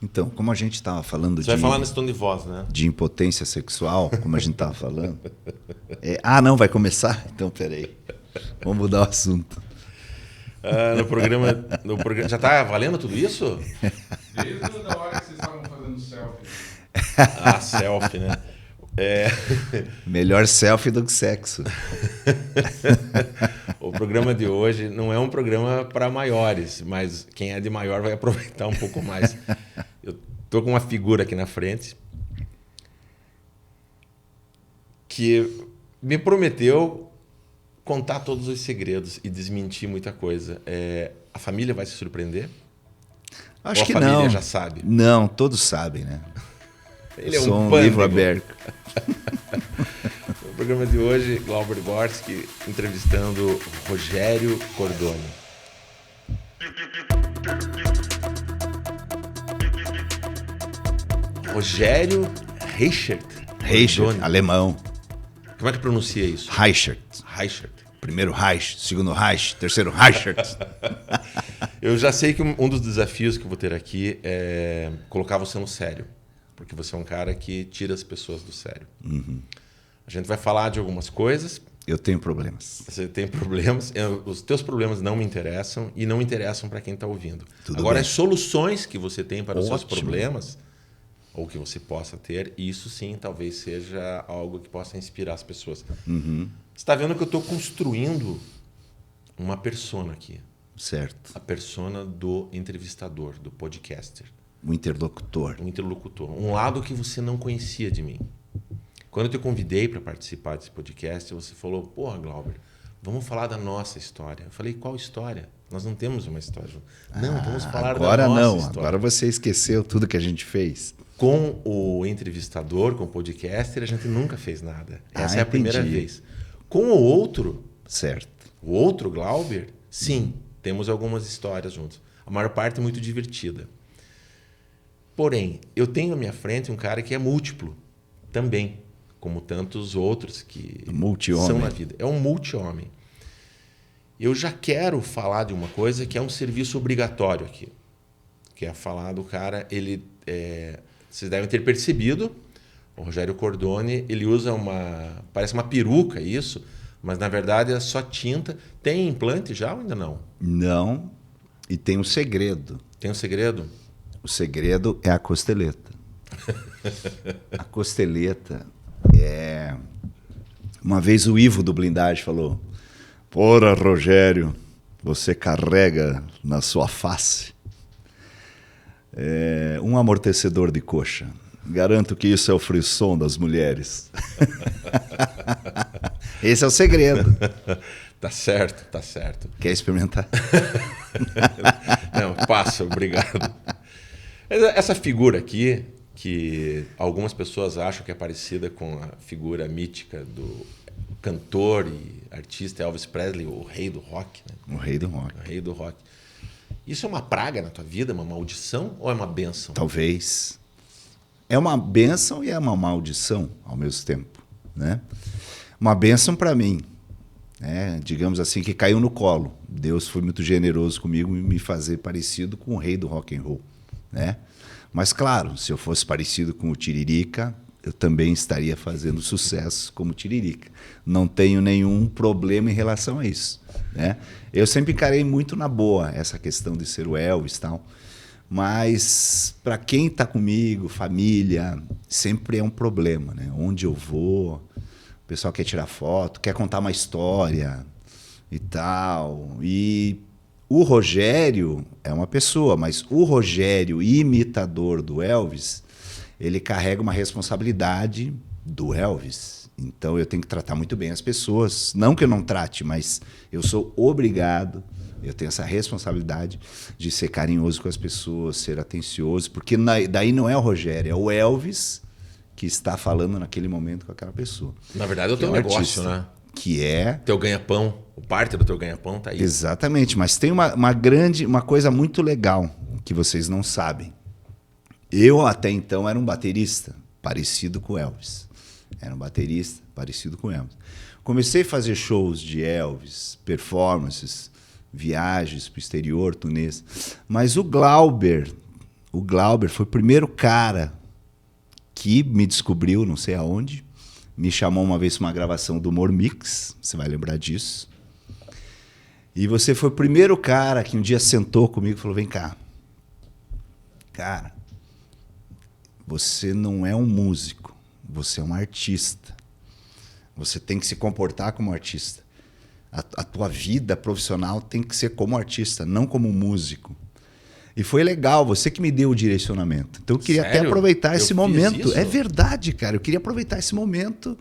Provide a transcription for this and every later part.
Então, como a gente estava falando Você vai falar nesse tom de voz, né? de impotência sexual, como a gente estava falando. Não, vai começar? Então, peraí. Vamos mudar o assunto. No programa, já está valendo tudo isso? Desde a hora que vocês estavam fazendo selfie. Selfie, né? Melhor selfie do que sexo. O programa de hoje não é um programa para maiores, mas quem é de maior vai aproveitar um pouco mais. Eu tô com uma figura aqui na frente que me prometeu contar todos os segredos e desmentir muita coisa. A família vai se surpreender? Acho que não. A família não. já sabe? Não, todos sabem, né? Ele é Sou um um livro pândego. aberto. No programa de hoje, Glauber Gorski entrevistando Rogério Cordoni. Rogério Reichert. Reichert, alemão. Como é que pronuncia isso? Reichert. Reichert. Primeiro Reich, segundo Reich, terceiro Reichert. Eu já sei que um dos desafios que eu vou ter aqui é colocar você no sério. Porque você é um cara que tira as pessoas do sério. Uhum. A gente vai falar de algumas coisas. Eu tenho problemas. Você tem problemas. Os teus problemas não me interessam e não interessam para quem está ouvindo. Tudo Agora, bem. as soluções que você tem para os seus Ótimo. problemas, ou que você possa ter, isso sim talvez seja algo que possa inspirar as pessoas. Uhum. Você está vendo que eu estou construindo uma persona aqui. Certo. A persona do entrevistador, do podcaster. O interlocutor. Um interlocutor. Um lado que você não conhecia de mim. Quando eu te convidei para participar desse podcast, você falou, porra, Glauber, vamos falar da nossa história. Eu falei, qual história? Nós não temos uma história. Não, vamos falar agora da nossa não. história. Agora você esqueceu tudo que a gente fez. Com o entrevistador, com o podcaster, a gente nunca fez nada. Essa é a entendi. primeira vez. Com o outro, Certo. o outro Glauber, sim, temos algumas histórias juntos. A maior parte é muito divertida. Porém, eu tenho à minha frente um cara que é múltiplo também, como tantos outros que Multi-homem. são na vida. É um multi-homem. Eu já quero falar de uma coisa que é um serviço obrigatório aqui. Que é falar do cara, vocês devem ter percebido, o Rogério Cordoni, ele usa parece uma peruca isso, mas na verdade é só tinta. Tem implante já ou ainda não? Não. E tem um segredo. Tem um segredo? O segredo é a costeleta. A costeleta é... Uma vez o Ivo do Blindagem falou, porra, Rogério, você carrega na sua face um amortecedor de coxa. Garanto que isso é o frisson das mulheres. Esse é o segredo. Tá certo, tá certo. Quer experimentar? Não, passa, obrigado. Essa figura aqui, que algumas pessoas acham que é parecida com a figura mítica do cantor e artista Elvis Presley, o rei do rock, né? O rei do rock. O rei do rock. Isso é uma praga na tua vida, uma maldição ou é uma bênção? Talvez. É uma bênção e é uma maldição ao mesmo tempo, né? Uma bênção para mim, né? Digamos assim, que caiu no colo. Deus foi muito generoso comigo em me fazer parecido com o rei do rock and roll, né? Mas claro, se eu fosse parecido com o Tiririca, eu também estaria fazendo sucesso como Tiririca. Não tenho nenhum problema em relação a isso, né? Eu sempre encarei muito na boa essa questão de ser o Elvis e tal. Mas para quem está comigo, família, sempre é um problema, né? Onde eu vou, o pessoal quer tirar foto, quer contar uma história e tal. E o Rogério é uma pessoa, mas o Rogério, imitador do Elvis, ele carrega uma responsabilidade do Elvis. Então eu tenho que tratar muito bem as pessoas. Não que eu não trate, mas eu sou obrigado. Eu tenho essa responsabilidade de ser carinhoso com as pessoas, ser atencioso, porque daí não é o Rogério, é o Elvis que está falando naquele momento com aquela pessoa. Na verdade é o Que teu um negócio, artista, né? Que é... Teu ganha-pão, o parte do teu ganha-pão tá aí. Exatamente, mas tem uma coisa muito legal que vocês não sabem. Eu até então era um baterista parecido com Elvis. Era um baterista parecido com Elvis. Comecei a fazer shows de Elvis, performances, viagens para o exterior, turnês. Mas o Glauber, o Glauber foi o primeiro cara que me descobriu, não sei aonde, me chamou uma vez para uma gravação do Humor Mix, você vai lembrar disso. E você foi o primeiro cara que um dia sentou comigo e falou, vem cá, cara, você não é um músico, você é um artista. Você tem que se comportar como artista. A tua vida profissional tem que ser como artista, não como músico. E foi legal, você que me deu o direcionamento. Então eu queria até aproveitar esse momento. É verdade, cara. Eu queria aproveitar esse momento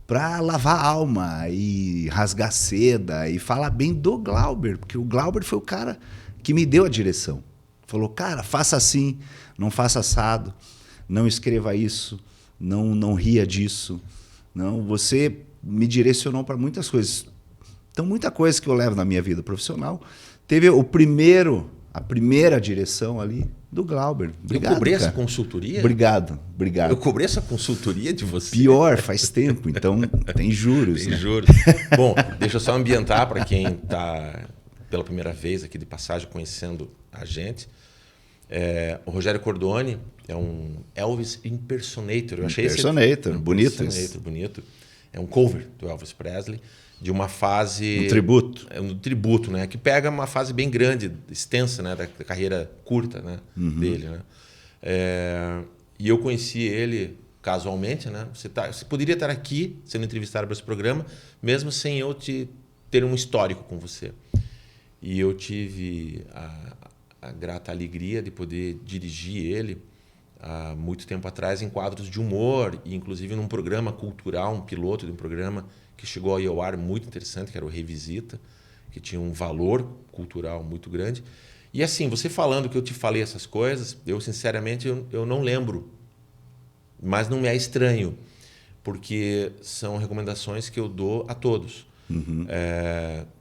para lavar a alma e rasgar seda e falar bem do Glauber, porque o Glauber foi o cara que me deu a direção. Falou, cara, faça assim, não faça assado, não escreva isso, não ria disso. Não, você me direcionou para muitas coisas. Então, muita coisa que eu levo na minha vida profissional teve a primeira direção ali do Glauber. Obrigado, eu cobrei cara. Essa consultoria? Obrigado. Eu cobrei essa consultoria de você? Pior, faz tempo, então tem juros. Tem né? juros. Bom, deixa eu só ambientar para quem está pela primeira vez aqui de passagem conhecendo a gente. O Rogério Cordoni é um Elvis impersonator. Eu achei impersonator, bonito. Bonito. É um cover do Elvis Presley, de uma fase... Um tributo. Um tributo, né? Que pega uma fase bem grande, extensa, né? Da carreira curta, né? Dele, né? E eu conheci ele casualmente, né? Você poderia estar aqui sendo entrevistado para esse programa, mesmo sem eu ter um histórico com você. E eu tive a grata alegria de poder dirigir ele há muito tempo atrás em quadros de humor, e inclusive num programa cultural, um piloto de um programa que chegou ao ar muito interessante, que era o Revisita, que tinha um valor cultural muito grande. E assim, você falando que eu te falei essas coisas, eu sinceramente eu não lembro, mas não me é estranho, porque são recomendações que eu dou a todos.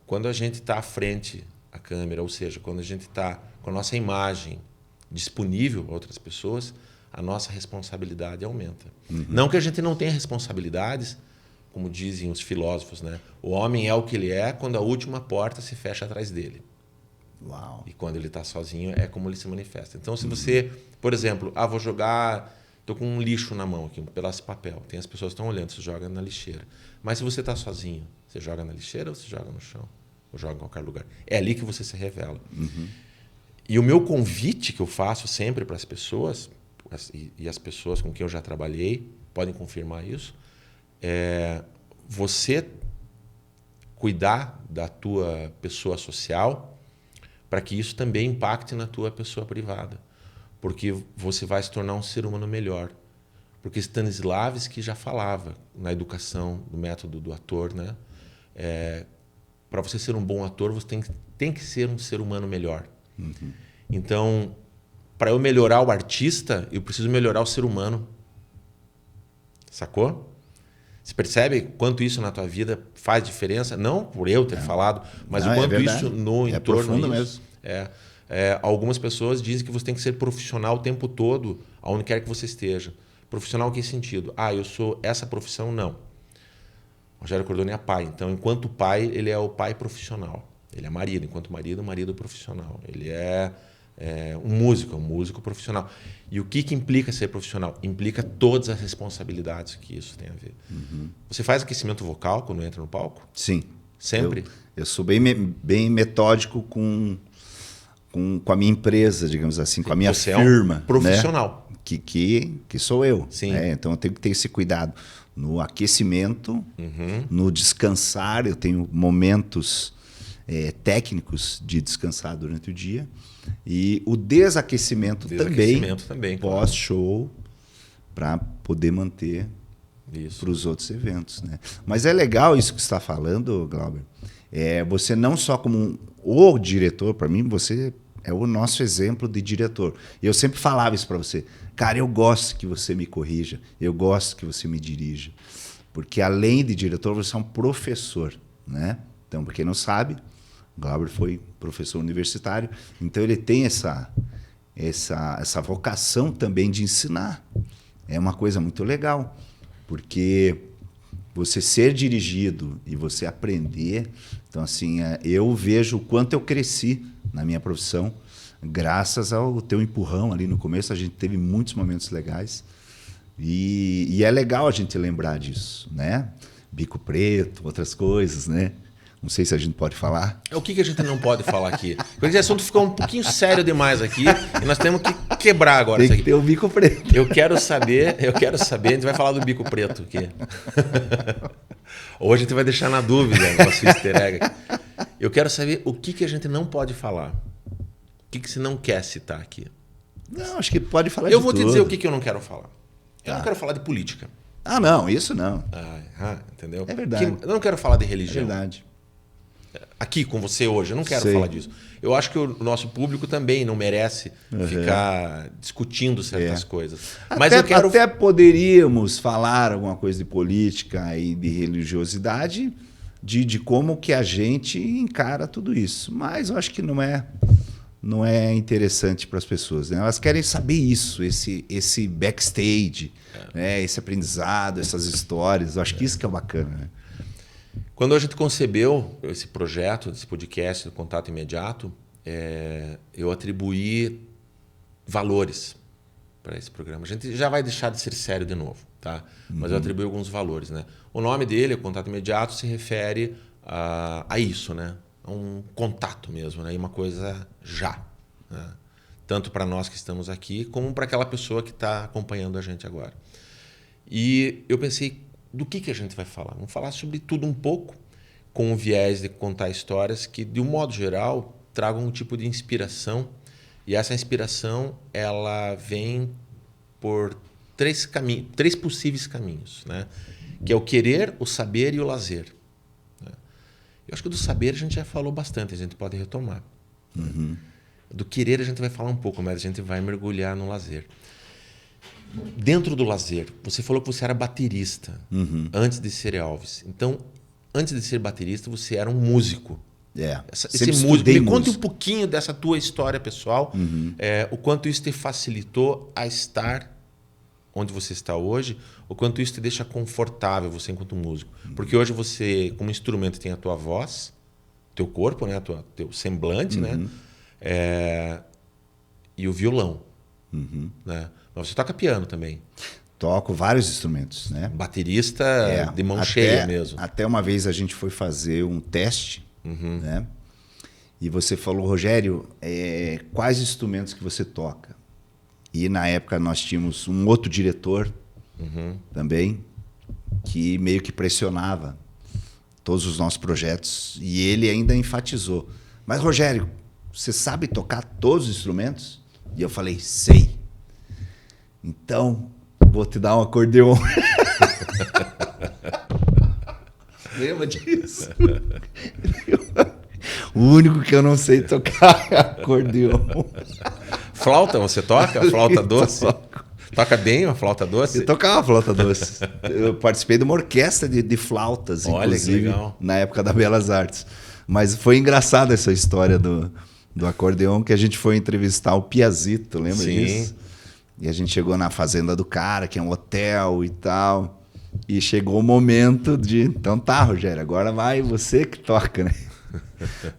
Quando a gente está à frente à câmera, ou seja, quando a gente está com a nossa imagem disponível a outras pessoas, a nossa responsabilidade aumenta. Não que a gente não tenha responsabilidades, como dizem os filósofos, né? O homem é o que ele é quando a última porta se fecha atrás dele. Uau. E quando ele está sozinho é como ele se manifesta. Então, se você, por exemplo, vou jogar, estou com um lixo na mão aqui, um pedaço de papel, tem as pessoas que estão olhando, você joga na lixeira. Mas se você está sozinho, você joga na lixeira ou você joga no chão? Ou joga em qualquer lugar? É ali que você se revela. E o meu convite que eu faço sempre para as pessoas, e as pessoas com quem eu já trabalhei podem confirmar isso, é você cuidar da tua pessoa social para que isso também impacte na tua pessoa privada. Porque você vai se tornar um ser humano melhor. Porque Stanislavski já falava na educação, no método do ator, né? Para você ser um bom ator, você tem que ser um ser humano melhor. Então, para eu melhorar o artista, eu preciso melhorar o ser humano. Sacou? Você percebe quanto isso na tua vida faz diferença? Não por eu ter falado, mas o quanto isso no entorno. Profundo mesmo. Algumas pessoas dizem que você tem que ser profissional o tempo todo, aonde quer que você esteja. Profissional em que sentido? Eu sou essa profissão? Não. Rogério Cordoni é pai. Então, enquanto pai, ele é o pai profissional. Ele é marido. Enquanto marido, o marido profissional. Ele é um músico profissional. E o que implica ser profissional? Implica todas as responsabilidades que isso tem a ver. Você faz aquecimento vocal quando entra no palco? Sim. Sempre? Eu sou bem metódico com a minha empresa, digamos assim, com a minha firma. É um profissional. Né? Que sou eu. Sim. Então eu tenho que ter esse cuidado no aquecimento, no descansar. Eu tenho momentos técnicos de descansar durante o dia. E o desaquecimento também pós-show, para poder manter para os outros eventos. Né? Mas é legal isso que você está falando, Glauber. Você não só como o diretor, para mim, você é o nosso exemplo de diretor. Eu sempre falava isso para você. Cara, eu gosto que você me corrija, eu gosto que você me dirija. Porque além de diretor, você é um professor. Né? Então, para quem não sabe, o Glauber foi professor universitário, então ele tem essa vocação também de ensinar. É uma coisa muito legal, porque você ser dirigido e você aprender... Então, assim, eu vejo o quanto eu cresci na minha profissão graças ao teu empurrão ali no começo, a gente teve muitos momentos legais. E é legal a gente lembrar disso, né? Bico Preto, outras coisas, né? Não sei se a gente pode falar. O que a gente não pode falar aqui? Porque esse assunto ficou um pouquinho sério demais aqui e nós temos que quebrar agora Tem isso que aqui. ter o Bico Preto. Eu quero saber, a gente vai falar do Bico Preto aqui. Ou a gente vai deixar na dúvida o nosso easter egg aqui. Eu quero saber o que a gente não pode falar. O que você não quer citar aqui? Não, acho que pode falar Eu de vou te tudo. dizer o que eu não quero falar. Eu Tá. não quero falar de política. Ah, não, isso não. Entendeu? É verdade. Eu não quero falar de É religião. verdade. Aqui com você hoje, eu não quero Sei. falar disso. Eu acho que o nosso público também não merece ficar discutindo certas coisas. Mas Até poderíamos falar alguma coisa de política e de religiosidade, de como que a gente encara tudo isso. Mas eu acho que não é interessante para as pessoas, né? Elas querem saber isso, esse backstage, né? Esse aprendizado, essas histórias. Eu acho que isso que é bacana, né? Quando a gente concebeu esse projeto, esse podcast do Contato Imediato, eu atribuí valores para esse programa. A gente já vai deixar de ser sério de novo, tá? Mas eu atribuí alguns valores, né? O nome dele, o Contato Imediato, se refere a isso, né? A um contato mesmo, né? E uma coisa já, né? Tanto para nós que estamos aqui, como para aquela pessoa que está acompanhando a gente agora. E eu pensei, do que a gente vai falar? Vamos falar sobre tudo um pouco, com o viés de contar histórias que, de um modo geral, tragam um tipo de inspiração. E essa inspiração, ela vem por três possíveis caminhos, né? Que é o querer, o saber e o lazer. Eu acho que do saber a gente já falou bastante, a gente pode retomar. Do querer a gente vai falar um pouco, mas a gente vai mergulhar no lazer. Dentro do lazer, você falou que você era baterista antes de ser Elvis. Então, antes de ser baterista, você era um músico. Esse músico. Me conte um pouquinho dessa tua história pessoal, o quanto isso te facilitou a estar onde você está hoje, o quanto isso te deixa confortável, você enquanto músico. Porque hoje você, como instrumento, tem a tua voz, teu corpo, né, teu semblante, né, e o violão. Né? Mas você toca piano também. Toco vários instrumentos, né? Baterista de mão cheia mesmo. Até uma vez a gente foi fazer um teste, né? E você falou, Rogério, quais instrumentos que você toca? E na época nós tínhamos um outro diretor também, que meio que pressionava todos os nossos projetos. E ele ainda enfatizou. Mas, Rogério, você sabe tocar todos os instrumentos? E eu falei, sei. Então, vou te dar um acordeon. Lembra disso? O único que eu não sei tocar é acordeon. Flauta, você toca? Flauta doce? Toca bem a flauta doce? Eu tocava flauta doce. Eu participei de uma orquestra de flautas, olha, inclusive, que legal. Na época da Belas Artes. Mas foi engraçada essa história do acordeon, que a gente foi entrevistar o Piazito, lembra disso? E a gente chegou na fazenda do cara, que é um hotel e tal. E chegou o momento de... Então tá, Rogério, agora vai você que toca, né?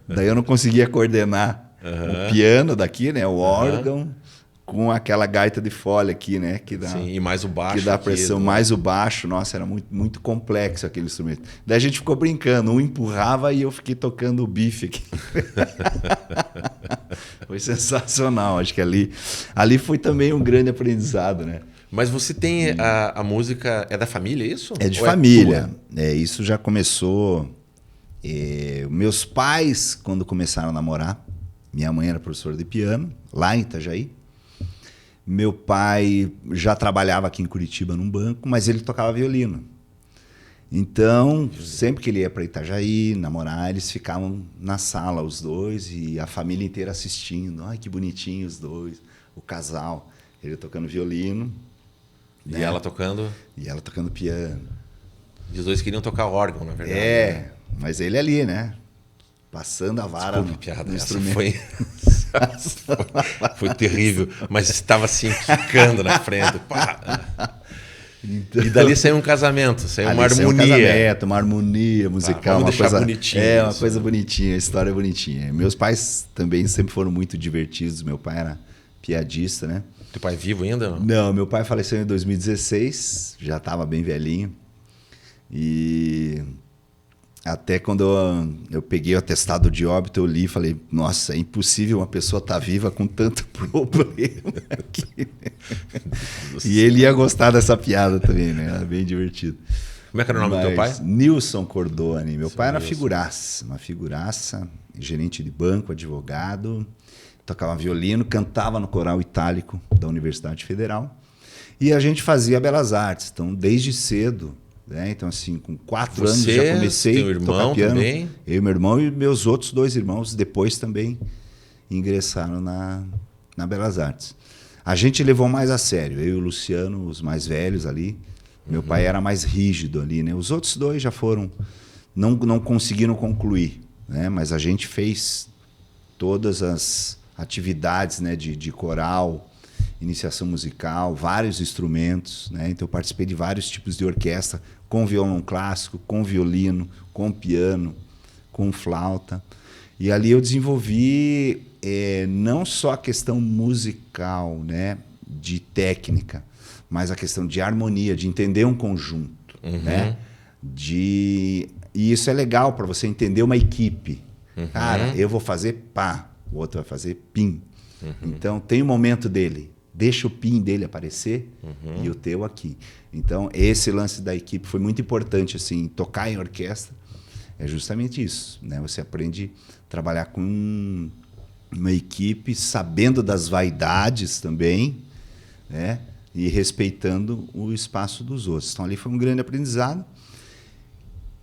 Daí eu não conseguia coordenar o piano daqui, né? O órgão, com aquela gaita de folha aqui, né? Que dá, sim, e mais o baixo. que dá pressão, mais o baixo. Nossa, era muito, muito complexo aquele instrumento. Daí a gente ficou brincando. Um empurrava e eu fiquei tocando o bife aqui. Foi sensacional. Acho que ali foi também um grande aprendizado, né? Mas você tem a música... É da família isso? É de ou família. Isso já começou... meus pais, quando começaram a namorar, minha mãe era professora de piano, lá em Itajaí. Meu pai já trabalhava aqui em Curitiba num banco, mas ele tocava violino. Então, sempre que ele ia para Itajaí namorar, eles ficavam na sala, os dois, e a família inteira assistindo. Ai, que bonitinho os dois, o casal. Ele tocando violino. E né? ela tocando? E ela tocando piano. E os dois queriam tocar órgão, na verdade. Né? Mas ele ali, né? Passando a vara no instrumento. Foi terrível, mas estava assim, quicando na frente. Pá. Então, E dali saiu um casamento, saiu uma ali saiu harmonia. um casamento, uma harmonia musical, vamos uma deixar coisa bonitinho uma isso, coisa né? bonitinha, a história é bonitinha. Meus pais também sempre foram muito divertidos. Meu pai era piadista, né? Teu pai é vivo ainda? Não? Não, meu pai faleceu em 2016, já estava bem velhinho. E até quando eu peguei o atestado de óbito, eu li e falei, nossa, é impossível uma pessoa estar viva com tanto problema aqui. E ele ia gostar dessa piada também, né? Era bem divertido. Como é que era o nome do teu pai? Nilson Cordoni. Meu pai era Nilson. uma figuraça, gerente de banco, advogado, tocava violino, cantava no coral itálico da Universidade Federal. E a gente fazia Belas Artes, então desde cedo, né? Então assim, com 4 anos já comecei tem um a irmão tocar piano. também? Eu, meu irmão e meus outros 2 irmãos depois também ingressaram na Belas Artes. A gente levou mais a sério, eu e o Luciano, os mais velhos ali. Meu pai era mais rígido ali, né? Os outros 2 já foram, não conseguiram concluir, né? Mas a gente fez todas as atividades, né, de coral, iniciação musical, vários instrumentos, né? Então eu participei de vários tipos de orquestra, com violão clássico, com violino, com piano, com flauta. E ali eu desenvolvi não só a questão musical, né, de técnica, mas a questão de harmonia, de entender um conjunto, né? E isso é legal para você entender uma equipe. Cara, eu vou fazer pá, o outro vai fazer pim. Então tem o momento dele. Deixa o pin dele aparecer e o teu aqui. Então, esse lance da equipe foi muito importante, assim, tocar em orquestra é justamente isso, né? Você aprende a trabalhar com uma equipe, sabendo das vaidades também, né? E respeitando o espaço dos outros. Então, ali foi um grande aprendizado.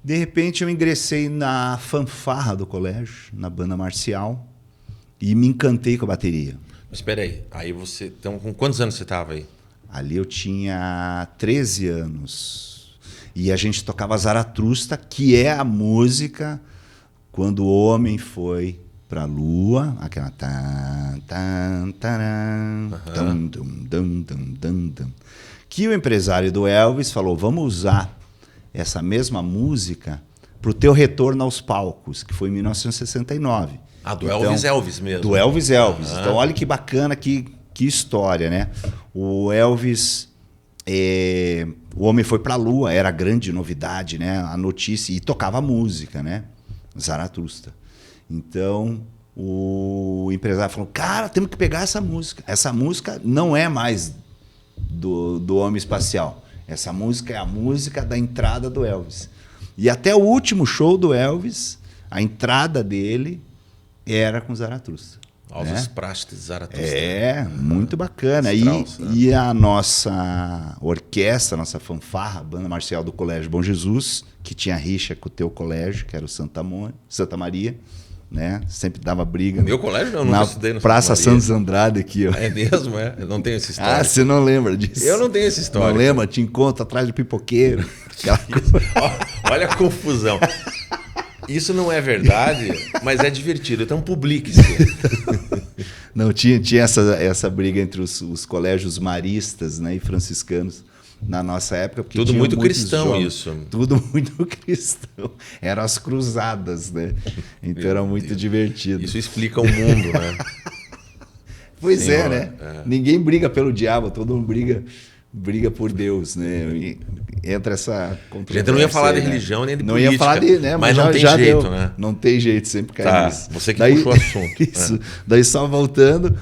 De repente, eu ingressei na fanfarra do colégio, na banda marcial, e me encantei com a bateria. Mas espera aí você... Então, com quantos anos você estava aí? Ali eu tinha 13 anos. E a gente tocava Zaratrusta, que é a música quando o homem foi para a lua, aquela tan tan taran, dum, dum, dum, dum, dum, dum, que o empresário do Elvis falou: "Vamos usar essa mesma música para o teu retorno aos palcos", que foi em 1969. Ah, do Elvis mesmo. Do Elvis. Então, olha que bacana, que história, né? O Elvis, o homem foi para a lua, era a grande novidade, né? A notícia, e tocava música, né? Zaratrusta. Então, o empresário falou: cara, temos que pegar essa música. Essa música não é mais do homem espacial. Essa música é a música da entrada do Elvis. E até o último show do Elvis, a entrada dele era com Zaratrusta. Alves Praste Zaratrusta. Muito bacana. Strauss, e a nossa orquestra, a nossa fanfarra, a banda marcial do Colégio Bom Jesus, que tinha rixa com o teu colégio, que era o Santa Maria, né? Sempre dava briga. Meu colégio eu nunca estudei no Praça Santa Maria. Santos Andrade aqui, ó. É mesmo, é? Eu não tenho essa história. Ah, você não lembra disso? Eu não tenho essa história. Não lembra? Te encontro atrás do pipoqueiro. Aquela coisa. Olha a confusão. Isso não é verdade, mas é divertido. Então publique-se. Não, tinha essa briga entre os colégios maristas, né, e franciscanos na nossa época. Porque Tudo muito muitos cristão jovens, isso. Tudo muito cristão. Eram as cruzadas, né? Então era muito divertido. Isso explica o mundo, né? Pois Senhor, né? Ninguém briga pelo diabo, todo mundo briga por Deus, né? E entra essa controvérsia. A gente não ia falar aí, de religião nem de não política. Ia falar de, né? Mas não tem já jeito, deu. né? Não tem jeito, sempre cai Tá, nisso. você que puxou o assunto. Isso. Daí só voltando,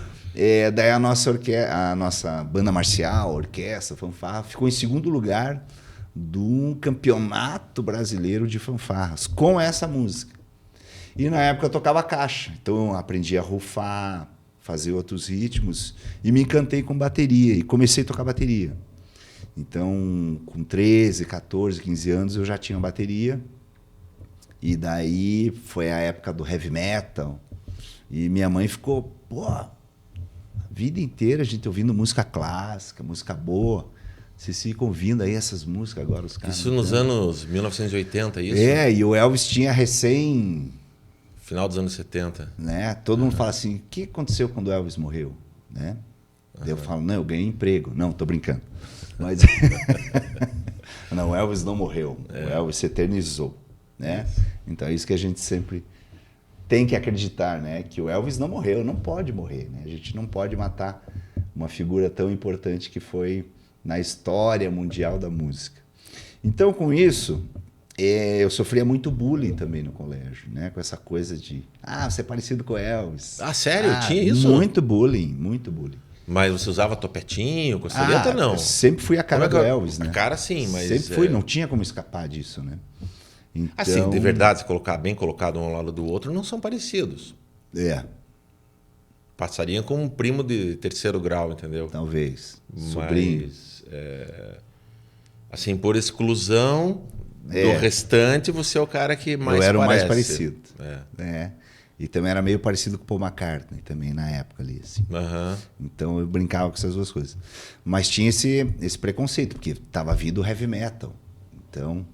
daí a nossa banda marcial, orquestra, fanfarra, ficou em segundo lugar do campeonato brasileiro de fanfarras, com essa música. E na época eu tocava caixa, então eu aprendi a rufar, fazer outros ritmos, e me encantei com bateria, e comecei a tocar bateria. Então, com 13, 14, 15 anos, eu já tinha bateria. E daí foi a época do heavy metal. E minha mãe ficou, a vida inteira a gente ouvindo música clássica, música boa. Vocês ficam ouvindo aí essas músicas agora, os caras. Isso nos anos 1980, isso? E o Elvis tinha recém... Final dos anos 70. Né? Todo mundo fala assim, o que aconteceu quando o Elvis morreu? Né? Daí eu falo, não, eu ganhei emprego. Não, tô brincando. Mas não, o Elvis não morreu. O Elvis se eternizou, né? Então é isso que a gente sempre tem que acreditar, né? Que o Elvis não morreu, não pode morrer, né? A gente não pode matar uma figura tão importante que foi na história mundial da música. Então, com isso, eu sofria muito bullying também no colégio, né? Com essa coisa de, você é parecido com o Elvis. Ah, sério? Tinha isso? Muito bullying, muito bullying. Mas você usava topetinho, costeleta, não? Eu sempre fui a cara do Elvis, né? A cara sim, mas... Sempre fui, não tinha como escapar disso, né? Então, assim, de verdade, se colocar bem colocado um ao lado do outro, não são parecidos. Passariam com um primo de terceiro grau, entendeu? Talvez. Sobrinho. Mas, assim, por exclusão do restante, você é o cara que mais parece. Eu era o mais parecido. E também era meio parecido com o Paul McCartney também na época ali, assim. Então eu brincava com essas duas coisas. Mas tinha esse preconceito, porque estava vindo o heavy metal. Então,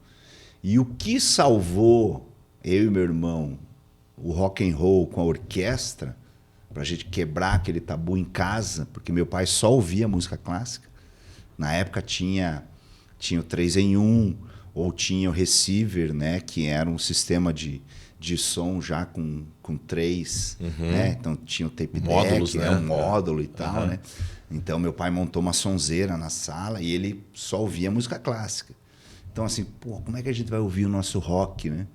e o que salvou eu e meu irmão o rock and roll com a orquestra, para a gente quebrar aquele tabu em casa, porque meu pai só ouvia música clássica. Na época tinha o 3 em 1, ou tinha o receiver, né, que era um sistema de som já com 3, né? Então tinha o tape módulos, deck, né? Um módulo e tal, né? Então meu pai montou uma sonzeira na sala e ele só ouvia música clássica. Então assim, como é que a gente vai ouvir o nosso rock, né?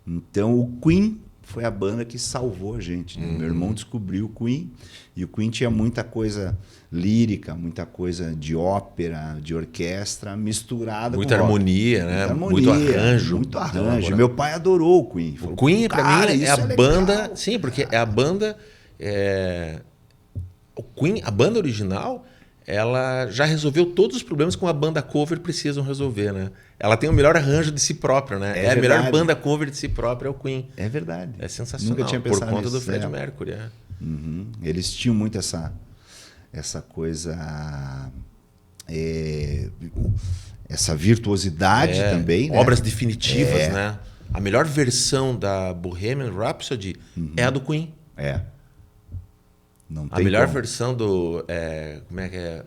Então o Queen foi a banda que salvou a gente, né? Meu irmão descobriu o Queen, e o Queen tinha muita coisa lírica, muita coisa de ópera, de orquestra, misturada muita com harmonia, rock. né? Muita harmonia, muito arranjo. Muito arranjo. Meu pai adorou o Queen. Falou, o Queen, para mim, é a banda... legal. Sim, porque é a banda... O Queen, a banda original, ela já resolveu todos os problemas que uma banda cover precisam resolver, né? Ela tem o melhor arranjo de si própria, né? É a melhor banda cover de si própria, é o Queen. É verdade. É sensacional. Nunca tinha pensado por conta nisso, do Freddie Mercury, Eles tinham muito essa coisa, essa virtuosidade também, né? Obras definitivas, né? A melhor versão da Bohemian Rhapsody é a do Queen. Não tem a melhor como. versão do... como é que é?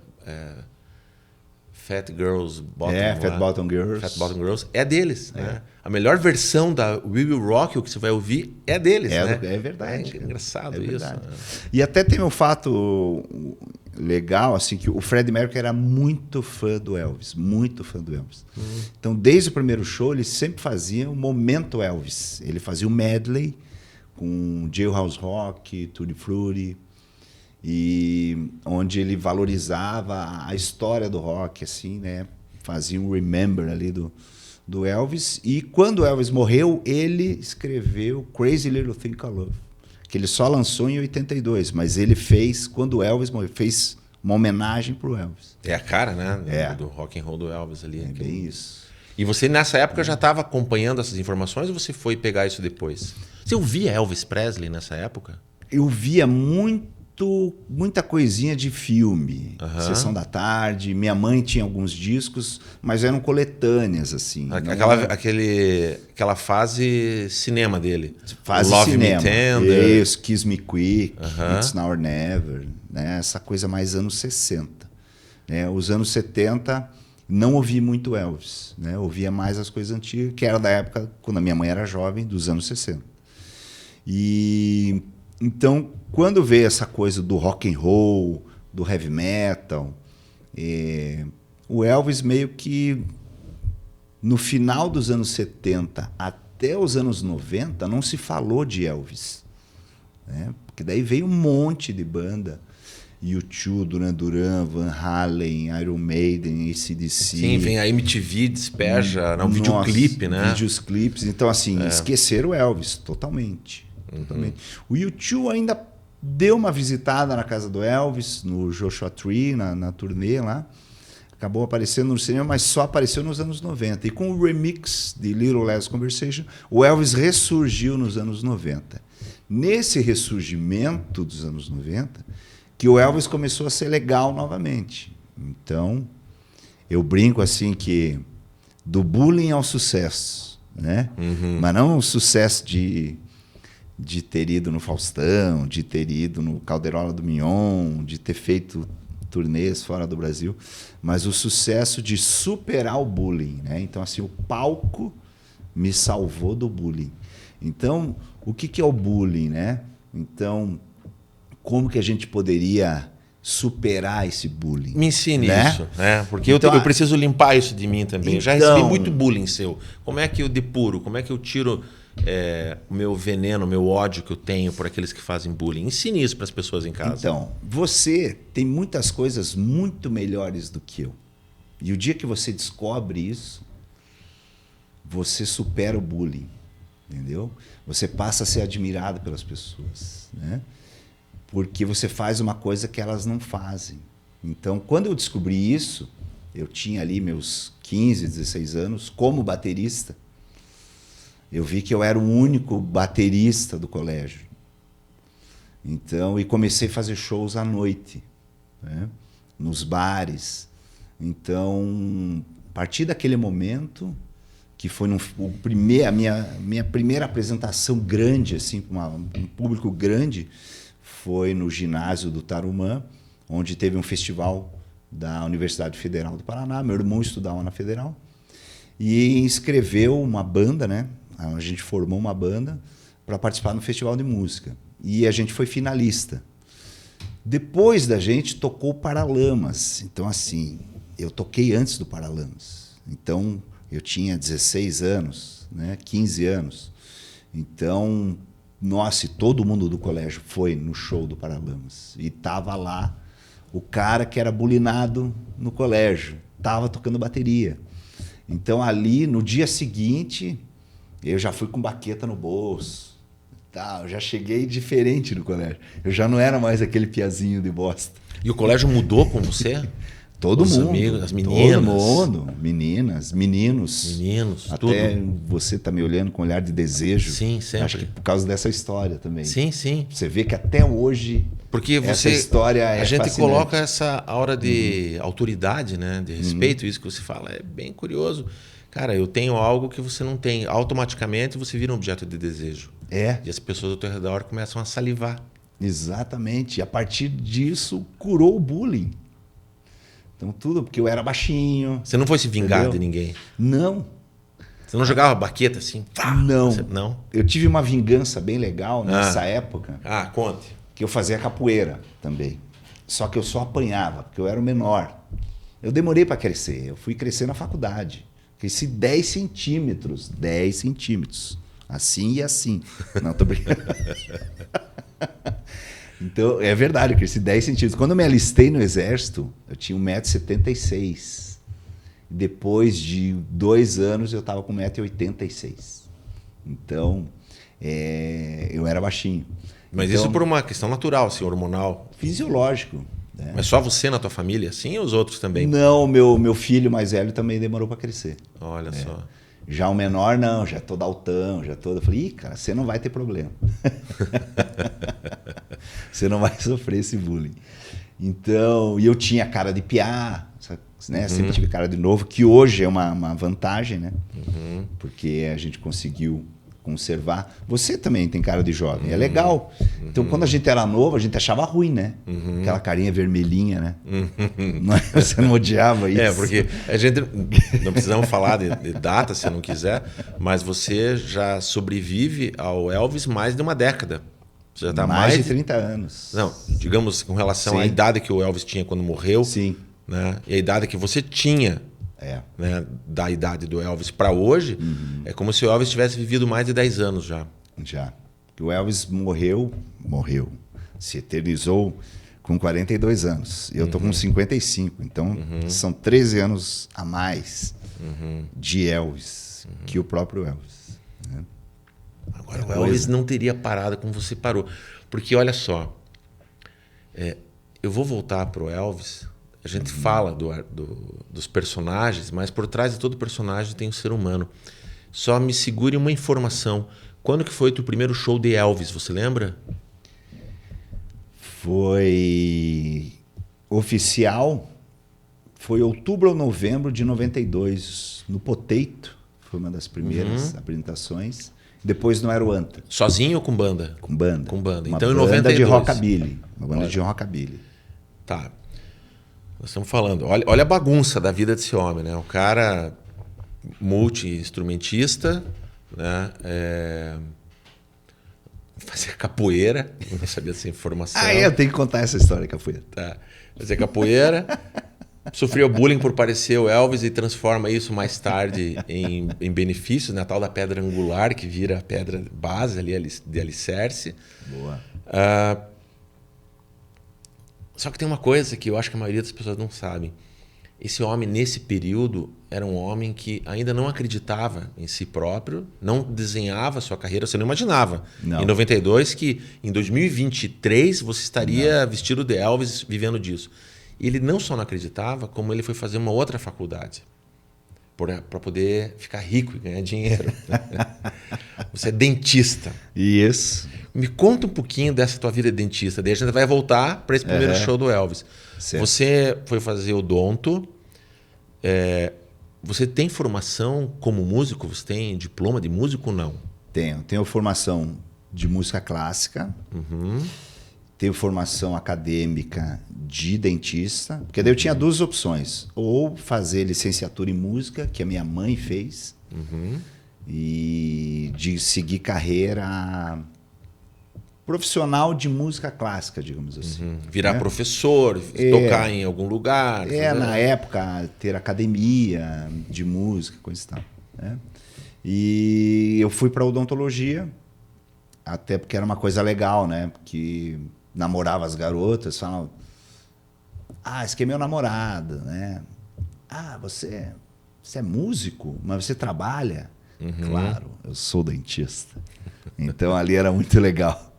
Fat Girls Bottom... Fat Bottom Girls. Fat Bottom Girls é deles, né? A melhor versão da We Will Rock You que você vai ouvir é deles, né? É verdade. É engraçado isso. Verdade. E até tem um fato legal, assim, que o Freddie Mercury era muito fã do Elvis, muito fã do Elvis. Então, desde o primeiro show, ele sempre fazia o momento Elvis. Ele fazia o medley com Jailhouse Rock, Tutti Frutti, e onde ele valorizava a história do rock, assim, né? Fazia um remember ali do Elvis. E quando o Elvis morreu, ele escreveu Crazy Little Thing Called Love, que ele só lançou em 82, mas ele fez, quando o Elvis morreu, fez uma homenagem pro Elvis. É a cara, né? Do rock and roll do Elvis ali. É bem isso. E você, nessa época, já estava acompanhando essas informações ou você foi pegar isso depois? Você ouvia Elvis Presley nessa época? Eu via muita coisinha de filme, Sessão da Tarde. Minha mãe tinha alguns discos, mas eram coletâneas, assim. Aquela fase cinema dele. Fase Love cinema. Me Tender. Isso, Kiss Me Quick, It's Now or Never. Né? Essa coisa mais anos 60. Né? Os anos 70, não ouvi muito Elvis. Né? Ouvia mais as coisas antigas, que era da época, quando a minha mãe era jovem, dos anos 60. E... Então, quando veio essa coisa do rock and roll, do heavy metal, o Elvis meio que no final dos anos 70 até os anos 90 não se falou de Elvis, né? Porque daí veio um monte de banda, U2, Duran Duran, Van Halen, Iron Maiden, AC/DC. Sim, vem a MTV, despeja, um videoclipe, né? Videoclipes. Então, assim, esqueceram o Elvis totalmente. O U2 ainda deu uma visitada na casa do Elvis, no Joshua Tree, na turnê lá. Acabou aparecendo no cinema, mas só apareceu nos anos 90. E com o remix de Little Less Conversation, o Elvis ressurgiu nos anos 90. Nesse ressurgimento dos anos 90, que o Elvis começou a ser legal novamente. Então, eu brinco assim que do bullying ao sucesso, né? Mas não um sucesso de ter ido no Faustão, de ter ido no Calderola do Mignon, de ter feito turnês fora do Brasil, mas o sucesso de superar o bullying, né? Então, assim, o palco me salvou do bullying. Então, o que é o bullying, né? Então, como que a gente poderia superar esse bullying? Me ensine né? isso, né? Porque Então, eu preciso limpar isso de mim também. Eu já então- recebi muito bullying seu. Como é que eu depuro? Como é que eu tiro o meu veneno, o meu ódio que eu tenho por aqueles que fazem bullying? Ensine isso para as pessoas em casa. Então, você tem muitas coisas muito melhores do que eu. E o dia que você descobre isso, você supera o bullying, entendeu? Você passa a ser admirado pelas pessoas, né? Porque você faz uma coisa que elas não fazem. Então, quando eu descobri isso, eu tinha ali meus 15, 16 anos, como baterista, eu vi que eu era o único baterista do colégio. Então, e comecei a fazer shows à noite, né? Nos bares. Então, a partir daquele momento, que foi a minha primeira apresentação grande, assim, para um público grande, foi no ginásio do Tarumã, onde teve um festival da Universidade Federal do Paraná. Meu irmão estudava na Federal e inscreveu uma banda, né? A gente formou uma banda para participar no festival de música. E a gente foi finalista. Depois da gente, tocou o Paralamas. Então, assim, eu toquei antes do Paralamas. Então, eu tinha 16 anos, né? 15 anos. Então, nossa, e todo mundo do colégio foi no show do Paralamas. E tava lá o cara que era bulinado no colégio. Tava tocando bateria. Então, ali, no dia seguinte, eu já fui com baqueta no bolso. Tá, eu já cheguei diferente no colégio. Eu já não era mais aquele piazinho de bosta. E o colégio mudou com você? Todo Os mundo. amigos, as meninas. Todo mundo. Meninas, meninos. Meninos, Até tudo. você tá me olhando com olhar de desejo. Sim, sempre. Acho que por causa dessa história também. Sim, sim. Você vê que até hoje Porque essa história é a gente fascinante. coloca essa aura de autoridade, né? De respeito, isso que você fala, é bem curioso. Cara, eu tenho algo que você não tem. Automaticamente você vira um objeto de desejo. É, E as pessoas ao teu redor começam a salivar. exatamente. E a partir disso, curou o bullying. Então, tudo porque eu era baixinho. Você não foi se vingar Entendeu? de ninguém. Não, Você não jogava baqueta assim? Pá! não. Não? Eu tive uma vingança bem legal nessa época, Ah, conte. que eu fazia capoeira também. Só que eu só apanhava, porque eu era o menor. Eu demorei para crescer. Eu fui crescer na faculdade. Cresci 10 centímetros. 10 centímetros. Assim e assim. Não, tô brincando. Então, é verdade, eu cresci 10 centímetros. Quando eu me alistei no exército, eu tinha 1,76 m. Depois de 2 anos, eu estava com 1,86 m. Então, eu era baixinho. Mas Então, isso por uma questão natural, assim, hormonal. fisiológico. Né? Mas só você na tua família, assim, ou os outros também? Não, meu filho mais velho também demorou para crescer. Olha só. Já o menor, não, já tô daltão, já tô... Eu falei, ih, cara, você não vai ter problema. Você não vai sofrer esse bullying. Então, e eu tinha cara de piá, né? Sempre tive cara de novo, que hoje é uma vantagem, né? Porque a gente conseguiu conservar. Você também tem cara de jovem, é legal. Então, quando a gente era novo, a gente achava ruim, né? Aquela carinha vermelhinha, né? Você não odiava isso? É, porque a gente não precisamos falar de data se não quiser, mas você já sobrevive ao Elvis mais de uma década. Você já está mais de 30 anos. Não, digamos com relação Sim. à idade que o Elvis tinha quando morreu, Sim. né? E a idade que você tinha, né? Da idade do Elvis para hoje, é como se o Elvis tivesse vivido mais de 10 anos já. Já. O Elvis morreu, se eternizou com 42 anos. Eu tô com 55, então são 13 anos a mais de Elvis que o próprio Elvis. Né? Agora, o Elvis não teria parado como você parou. Porque, olha só, eu vou voltar para o Elvis, a gente fala dos personagens, mas por trás de todo personagem tem um ser humano. Só me segure uma informação. Quando que foi o teu primeiro show de Elvis, você lembra? Foi oficial, foi outubro ou novembro de 92, no Potato, foi uma das primeiras apresentações. Depois no Aeroanta. Sozinho ou com banda? Com banda. Com banda. Uma Então, em banda 92. de rockabilly. Uma banda de rockabilly. Tá. Nós estamos falando, olha a bagunça da vida desse homem, né? O cara multi-instrumentista, né? Fazia capoeira, não sabia dessa informação. Eu tenho que contar essa história, capoeira. Tá. Fazia capoeira, sofreu bullying por parecer o Elvis e transforma isso mais tarde em benefícios, na tal da pedra angular, que vira a pedra base ali de alicerce. Boa. Só que tem uma coisa que eu acho que a maioria das pessoas não sabem. Esse homem, nesse período, era um homem que ainda não acreditava em si próprio, não desenhava a sua carreira, você não imaginava. Não. Em 92, que em 2023 você estaria vestido de Elvis, vivendo disso. E ele não só não acreditava, como ele foi fazer uma outra faculdade para poder ficar rico e ganhar dinheiro. Você é dentista. Isso. Me conta um pouquinho dessa tua vida de dentista. Daí a gente vai voltar para esse primeiro show do Elvis. Certo. Você foi fazer odonto. Você tem formação como músico? Você tem diploma de músico ou não? Tenho formação de música clássica. Tenho formação acadêmica de dentista. Porque daí eu tinha duas opções. Ou fazer licenciatura em música, que a minha mãe fez. E de seguir carreira profissional de música clássica, digamos assim. Virar professor, tocar em algum lugar. Na época, ter academia de música, coisa e tal. Né? E eu fui para odontologia, até porque era uma coisa legal, né? Porque namorava as garotas, falavam, esse aqui é meu namorado, né? Você é músico, mas você trabalha? Claro, eu sou dentista. Então ali era muito legal.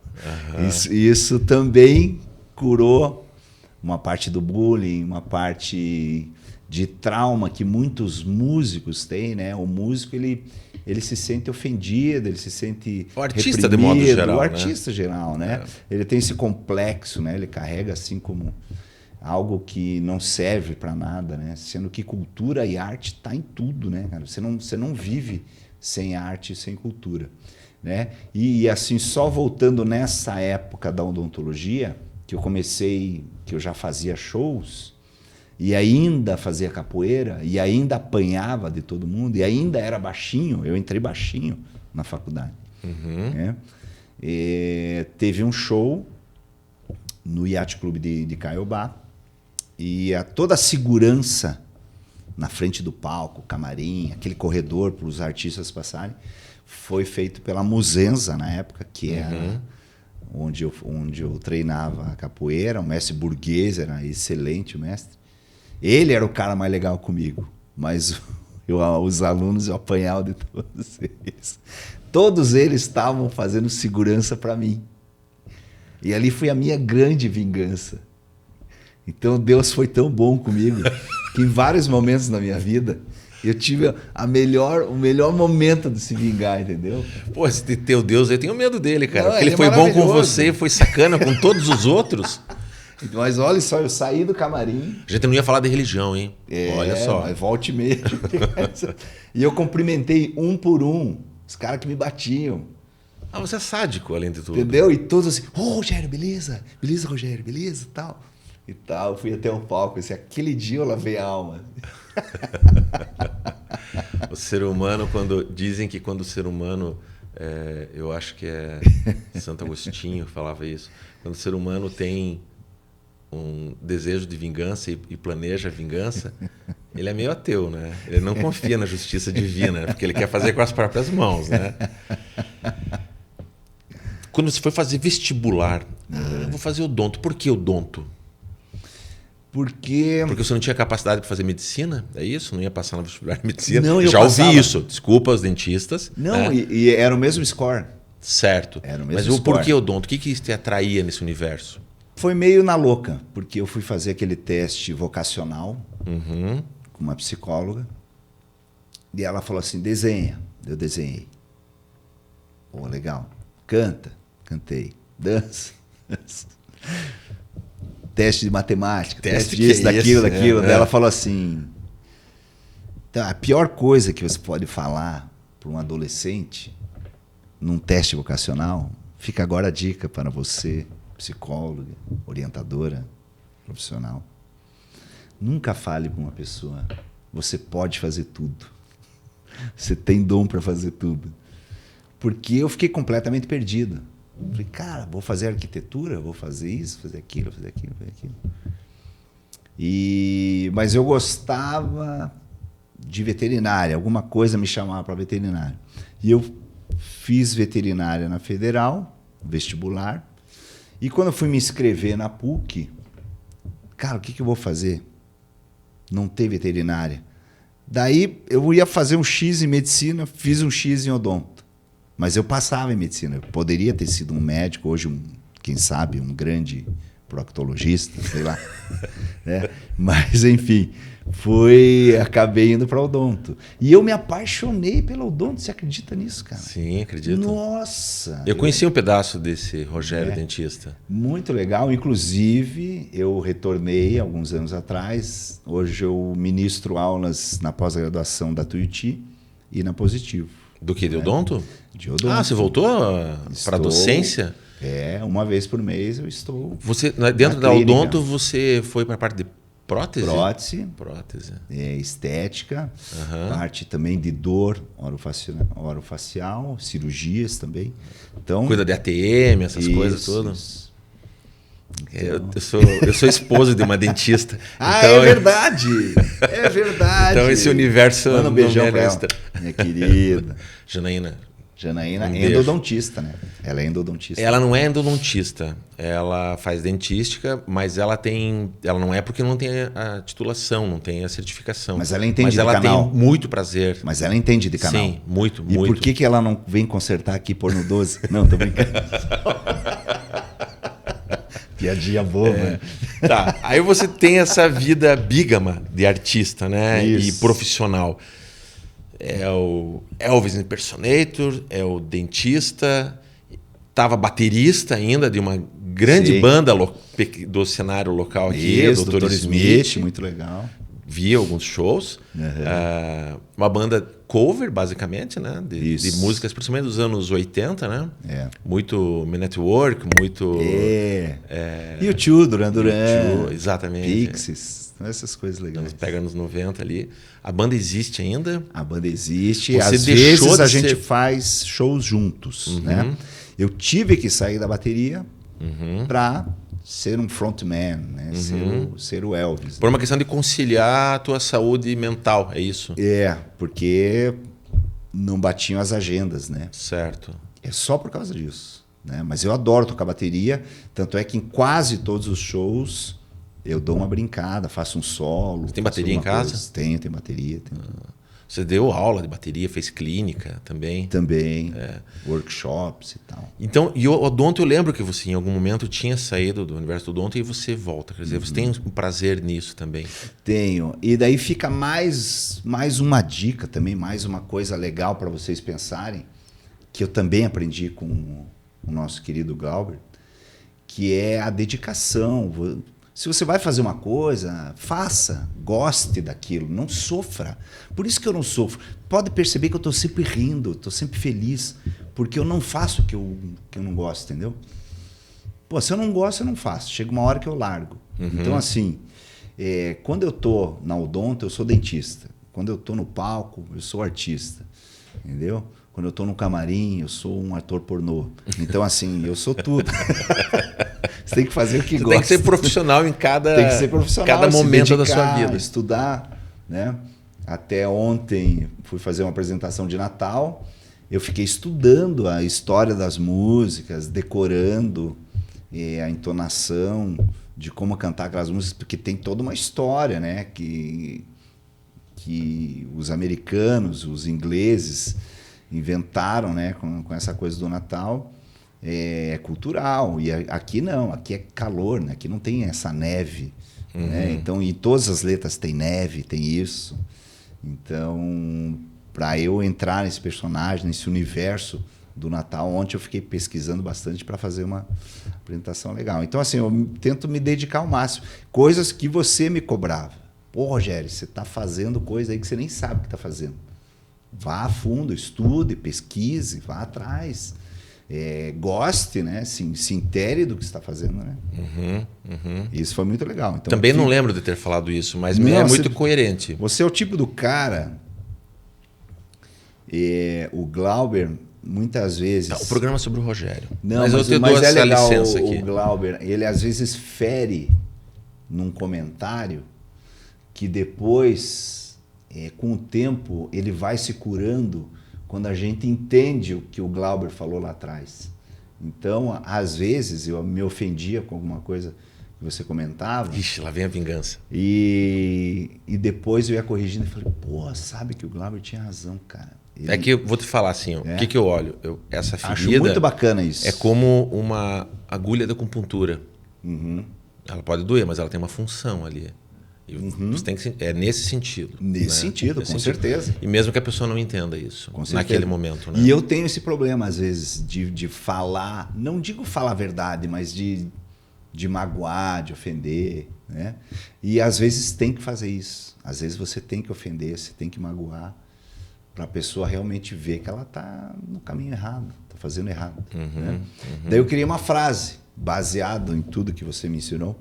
Isso também curou uma parte do bullying, uma parte de trauma que muitos músicos têm, né? O músico, ele se sente ofendido, ele se sente o artista reprimido, de modo geral, o artista geral, né? Ele tem esse complexo, né? Ele carrega assim como algo que não serve para nada, né? Sendo que cultura e arte tá em tudo, né, cara? Você não vive sem arte e sem cultura, né? E assim, só voltando nessa época da odontologia, que eu já fazia shows e ainda fazia capoeira e ainda apanhava de todo mundo e ainda era baixinho, eu entrei baixinho na faculdade. Né? Teve um show no Yacht Club de Caiobá e toda a segurança na frente do palco, camarim, aquele corredor para os artistas passarem, foi feito pela Muzenza na época, que era onde eu treinava a capoeira. O mestre Burguês era excelente, o mestre. Ele era o cara mais legal comigo, mas os alunos eu apanhava de todos eles. Todos eles estavam fazendo segurança para mim. E ali foi a minha grande vingança. Então Deus foi tão bom comigo que em vários momentos na minha vida eu tive o melhor momento de se vingar, entendeu? Pô, esse teu Deus, eu tenho medo dele, cara. Não, porque ele foi bom com você e foi sacana com todos os outros. Mas olha só, eu saí do camarim. A gente não ia falar de religião, hein? Olha só. Mas volte e meia. E eu cumprimentei um por um os caras que me batiam. Você é sádico, além de tudo. Entendeu? E todos assim, Rogério, beleza? Beleza, Rogério, beleza? E tal. Eu fui até o palco. Assim, aquele dia eu lavei a alma. O ser humano, dizem que quando o ser humano, eu acho que é Santo Agostinho falava isso, quando o ser humano tem um desejo de vingança e planeja a vingança, ele é meio ateu, né? Ele não confia na justiça divina, porque ele quer fazer com as próprias mãos, né? Quando você foi fazer vestibular, eu vou fazer odonto. Por que odonto? Porque você não tinha capacidade para fazer medicina? É isso? Não ia passar no vestibular de medicina? Não, já ouvi isso. Desculpa os dentistas. Não, e era o mesmo score. Certo. Era o mesmo Mas score. por que odonto? O que te atraía nesse universo? Foi meio na louca, porque eu fui fazer aquele teste vocacional com uma psicóloga e ela falou assim, desenha. Eu desenhei. Pô, legal. Canta. Cantei. Dança. Teste de matemática, teste disso, daquilo. Daí ela falou assim, então, a pior coisa que você pode falar para um adolescente num teste vocacional, fica agora a dica para você, psicóloga, orientadora, profissional. Nunca fale para uma pessoa, você pode fazer tudo. Você tem dom para fazer tudo. Porque eu fiquei completamente perdido. Falei, cara, vou fazer arquitetura, vou fazer isso, fazer aquilo, fazer aquilo, fazer aquilo. Mas eu gostava de veterinária, alguma coisa me chamava para veterinária. E eu fiz veterinária na Federal, vestibular. E quando eu fui me inscrever na PUC, cara, o que eu vou fazer? Não tem veterinária. Daí eu ia fazer um X em medicina, fiz um X em odonto. Mas eu passava em medicina. Eu poderia ter sido um médico, hoje, quem sabe, um grande proctologista, sei lá. Né? Mas, enfim, acabei indo para odonto. E eu me apaixonei pela odonto. Você acredita nisso, cara? Sim, acredito. Nossa! Eu conheci um pedaço desse Rogério dentista. Muito legal. Inclusive, eu retornei alguns anos atrás. Hoje eu ministro aulas na pós-graduação da Tuiuti e na Positivo. Do que? De odonto? De odonto. Ah, você voltou para a docência? Uma vez por mês eu estou. Você, dentro da odonto, você foi para a parte de prótese? Prótese. Estética. Parte também de dor orofacial, cirurgias também. Então, cuida de ATM, essas coisas todas. Então... Eu sou esposo de uma dentista. Então, é verdade! É verdade! Então esse universo... Manda um beijão pra ela, minha querida. Janaína é endodontista, né? Ela é endodontista. Ela não é endodontista. Ela faz dentística, mas ela não é porque não tem a titulação, não tem a certificação. Mas ela entende de canal. Mas ela tem muito prazer. Mas ela entende de canal. Sim, muito. E por que ela não vem consertar aqui por no 12? Não, tô brincando. Piadinha boa, né? Tá. Aí você tem essa vida bígama de artista, né? Isso. E profissional. É o Elvis Impersonator, é o dentista, estava baterista ainda de uma grande banda do cenário local aqui, o Dr. Smith. Muito legal. Vi alguns shows. Uma banda cover, basicamente, né? De músicas, principalmente dos anos 80, né? Muito Me Network, muito... U2, Duran Duran. Exatamente. Pixies. Essas coisas legais. Pega nos 90 ali. A banda existe ainda? A banda existe. Às vezes a gente faz shows juntos, né? Eu tive que sair da bateria para ser um frontman, né? Ser o Elvis. Por uma questão de conciliar a tua saúde mental, é isso? Porque não batiam as agendas, né? Certo. É só por causa disso, né? Mas eu adoro tocar bateria, tanto é que em quase todos os shows eu dou uma brincada, faço um solo. Você tem bateria em casa? Tenho bateria. Você deu aula de bateria, fez clínica também? Também, workshops e tal. Então, e o odonto, eu lembro que você em algum momento tinha saído do universo do odonto e você volta. Quer dizer, você tem um prazer nisso também? Tenho. E daí fica mais uma dica também, mais uma coisa legal para vocês pensarem, que eu também aprendi com o nosso querido Glauber, que é a dedicação. Se você vai fazer uma coisa, faça, goste daquilo, não sofra. Por isso que eu não sofro. Pode perceber que eu estou sempre rindo, estou sempre feliz, porque eu não faço o que eu não gosto, entendeu? Pô, se eu não gosto, eu não faço. Chega uma hora que eu largo. Então, assim, quando eu estou na odonto, eu sou dentista. Quando eu estou no palco, eu sou artista, entendeu? Quando eu estou no camarim, eu sou um ator pornô. Então, assim, eu sou tudo. Você tem que fazer o que gosta. Tem que ser profissional em cada momento da sua vida. Estudar, né? Até ontem fui fazer uma apresentação de Natal. Eu fiquei estudando a história das músicas, decorando a entonação de como cantar aquelas músicas, porque tem toda uma história, né? Que os americanos, os ingleses inventaram, né? Com essa coisa do Natal. É cultural. E aqui não, aqui é calor, né? Aqui não tem essa neve. Né? Então, e todas as letras tem neve, tem isso. Então, para eu entrar nesse personagem, nesse universo do Natal, ontem eu fiquei pesquisando bastante para fazer uma apresentação legal. Então, assim, eu tento me dedicar ao máximo. Coisas que você me cobrava. Pô, Rogério, você está fazendo coisa aí que você nem sabe o que está fazendo. Vá a fundo, estude, pesquise, vá atrás. goste, né? Se intere do que está fazendo, né? Isso foi muito legal. Então, Também não lembro de ter falado isso, mas Não, é muito coerente. Você é o tipo do cara... o Glauber, muitas vezes... O programa é sobre o Rogério. Não, mas eu te dou mas essa legal licença aqui. o Glauber, ele às vezes fere num comentário que depois, com o tempo, ele vai se curando quando a gente entende o que o Glauber falou lá atrás. Então, às vezes, eu me ofendia com alguma coisa que você comentava. Ixi, lá vem a vingança. E depois eu ia corrigindo e falei, pô, sabe que o Glauber tinha razão, cara. É que eu vou te falar assim, o que eu olho? Essa ferida acho muito bacana isso. é como uma agulha da acupuntura. Ela pode doer, mas ela tem uma função ali. E você tem que, é nesse sentido. Nesse sentido, com certeza. E mesmo que a pessoa não entenda isso naquele momento. Né? E eu tenho esse problema, às vezes, de falar, não digo falar a verdade, mas de magoar, de ofender. Né? E às vezes tem que fazer isso. Às vezes você tem que ofender, você tem que magoar, para a pessoa realmente ver que ela está no caminho errado, está fazendo errado. Né? Daí eu criei uma frase, baseado em tudo que você me ensinou,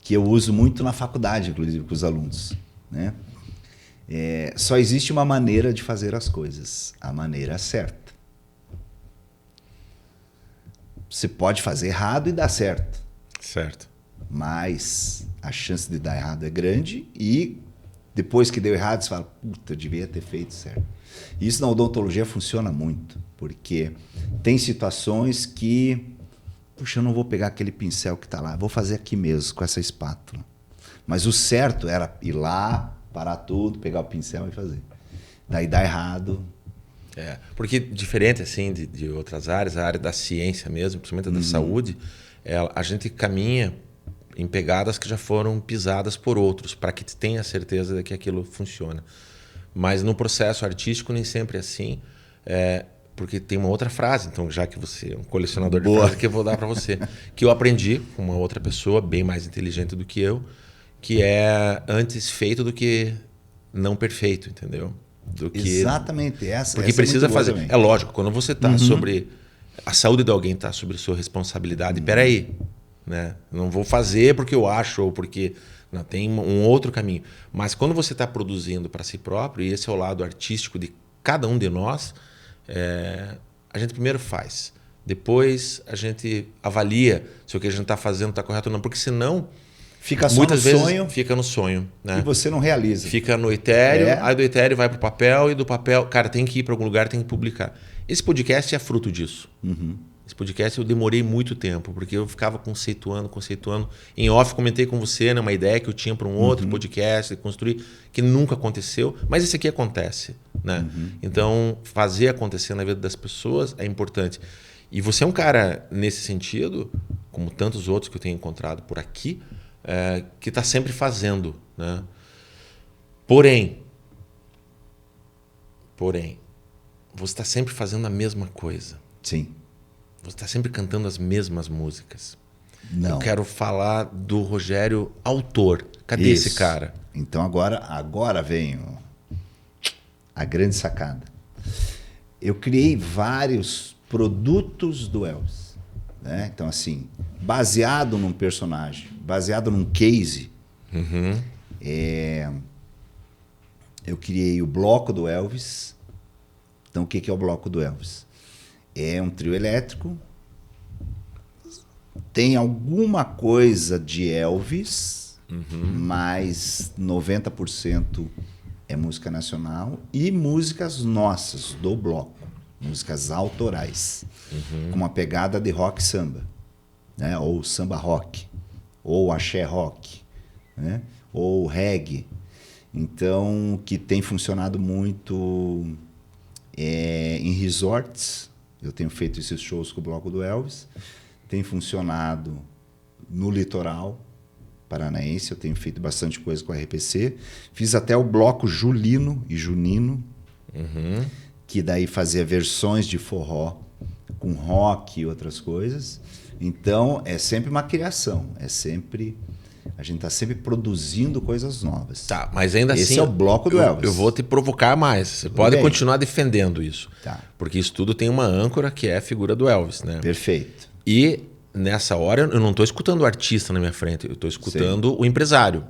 que eu uso muito na faculdade, inclusive, com os alunos. Né? Só existe uma maneira de fazer as coisas, a maneira certa. Você pode fazer errado e dar certo. Certo. Mas a chance de dar errado é grande e depois que deu errado, você fala, puta, eu devia ter feito certo. Isso na odontologia funciona muito, porque tem situações que, puxa, eu não vou pegar aquele pincel que está lá, vou fazer aqui mesmo, com essa espátula. Mas o certo era ir lá, parar tudo, pegar o pincel e fazer. Daí dá errado. Porque diferente assim de outras áreas, a área da ciência mesmo, principalmente da saúde, a gente caminha em pegadas que já foram pisadas por outros, para que tenha certeza de que aquilo funciona. Mas no processo artístico nem sempre é assim, porque tem uma outra frase, então já que você é um colecionador de frases, que eu vou dar para você, que eu aprendi com uma outra pessoa bem mais inteligente do que eu, que é antes feito do que não perfeito, entendeu? Exatamente, essa. Porque essa precisa é muito boa fazer. também. É lógico, quando você está sobre a saúde de alguém, está sobre sua responsabilidade. Peraí, né? Não vou fazer porque eu acho ou porque não tem um outro caminho. Mas quando você está produzindo para si próprio, e esse é o lado artístico de cada um de nós, a gente primeiro faz. Depois a gente avalia se o que a gente está fazendo está correto ou não, porque senão fica só muitas no vezes sonho fica no sonho, né? e você não realiza. Fica no etéreo, aí do etéreo vai para o papel e do papel, cara, tem que ir para algum lugar, tem que publicar. Esse podcast é fruto disso. Esse podcast eu demorei muito tempo, porque eu ficava conceituando. Em off comentei com você, né, uma ideia que eu tinha para um outro podcast, de construir, que nunca aconteceu, mas esse aqui acontece. Né? Então, fazer acontecer na vida das pessoas é importante. E você é um cara, nesse sentido, como tantos outros que eu tenho encontrado por aqui, que está sempre fazendo. Né? Porém, você está sempre fazendo a mesma coisa. Sim. Você está sempre cantando as mesmas músicas. Não. Eu quero falar do Rogério autor. Cadê esse cara? Então agora vem a grande sacada. Eu criei vários produtos do Elvis. Né? Então, assim, baseado num personagem, baseado num case, eu criei o bloco do Elvis. Então, o que é o bloco do Elvis? É um trio elétrico, tem alguma coisa de Elvis, mas 90% é música nacional e músicas nossas, do bloco, músicas autorais, com uma pegada de rock samba, né? Ou samba rock, ou axé rock, né? Ou reggae. Então, que tem funcionado muito em resorts. Eu tenho feito esses shows com o bloco do Elvis. Tem funcionado no litoral paranaense. Eu tenho feito bastante coisa com a RPC. Fiz até o bloco Julino e Junino, que daí fazia versões de forró com rock e outras coisas. Então, é sempre uma criação. É sempre A gente está sempre produzindo coisas novas. Tá, mas ainda assim... Esse é o bloco do Elvis. Eu vou te provocar mais. Você pode bem. continuar defendendo isso. Tá. Porque isso tudo tem uma âncora que é a figura do Elvis, né? Perfeito. E nessa hora eu não estou escutando o artista na minha frente, eu estou escutando o empresário,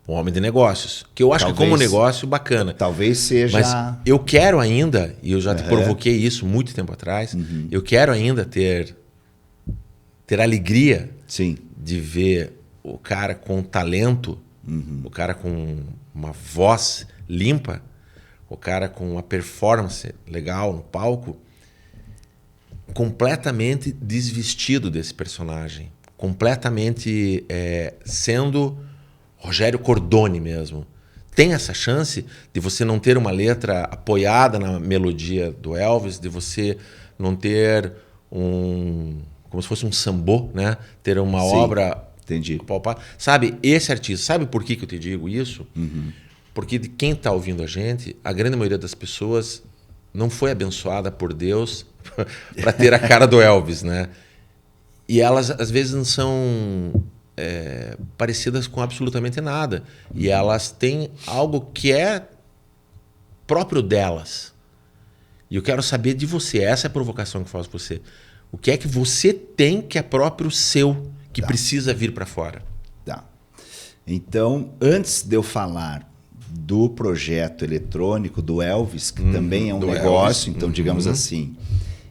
o homem de negócios. Que eu acho que como negócio, bacana. Talvez seja... Mas eu quero ainda, e eu já te provoquei isso muito tempo atrás, eu quero ainda ter alegria Sim. de ver o cara com talento, o cara com uma voz limpa, o cara com uma performance legal no palco, completamente desvestido desse personagem, completamente sendo Rogério Cordoni mesmo. Tem essa chance de você não ter uma letra apoiada na melodia do Elvis, de você não ter como se fosse um sambô, né? Ter uma Sim, obra... Entendi. Sabe, esse artista, sabe por que eu te digo isso? Porque de quem está ouvindo a gente, a grande maioria das pessoas não foi abençoada por Deus para ter a cara do Elvis, né? E elas, às vezes, não são parecidas com absolutamente nada. E elas têm algo que é próprio delas. E eu quero saber de você, essa é a provocação que eu faço para você. O que é que você tem que é próprio seu, que precisa vir para fora? Tá. Então, antes de eu falar do projeto eletrônico do Elvis, que também é um negócio, Elvis. então, digamos assim...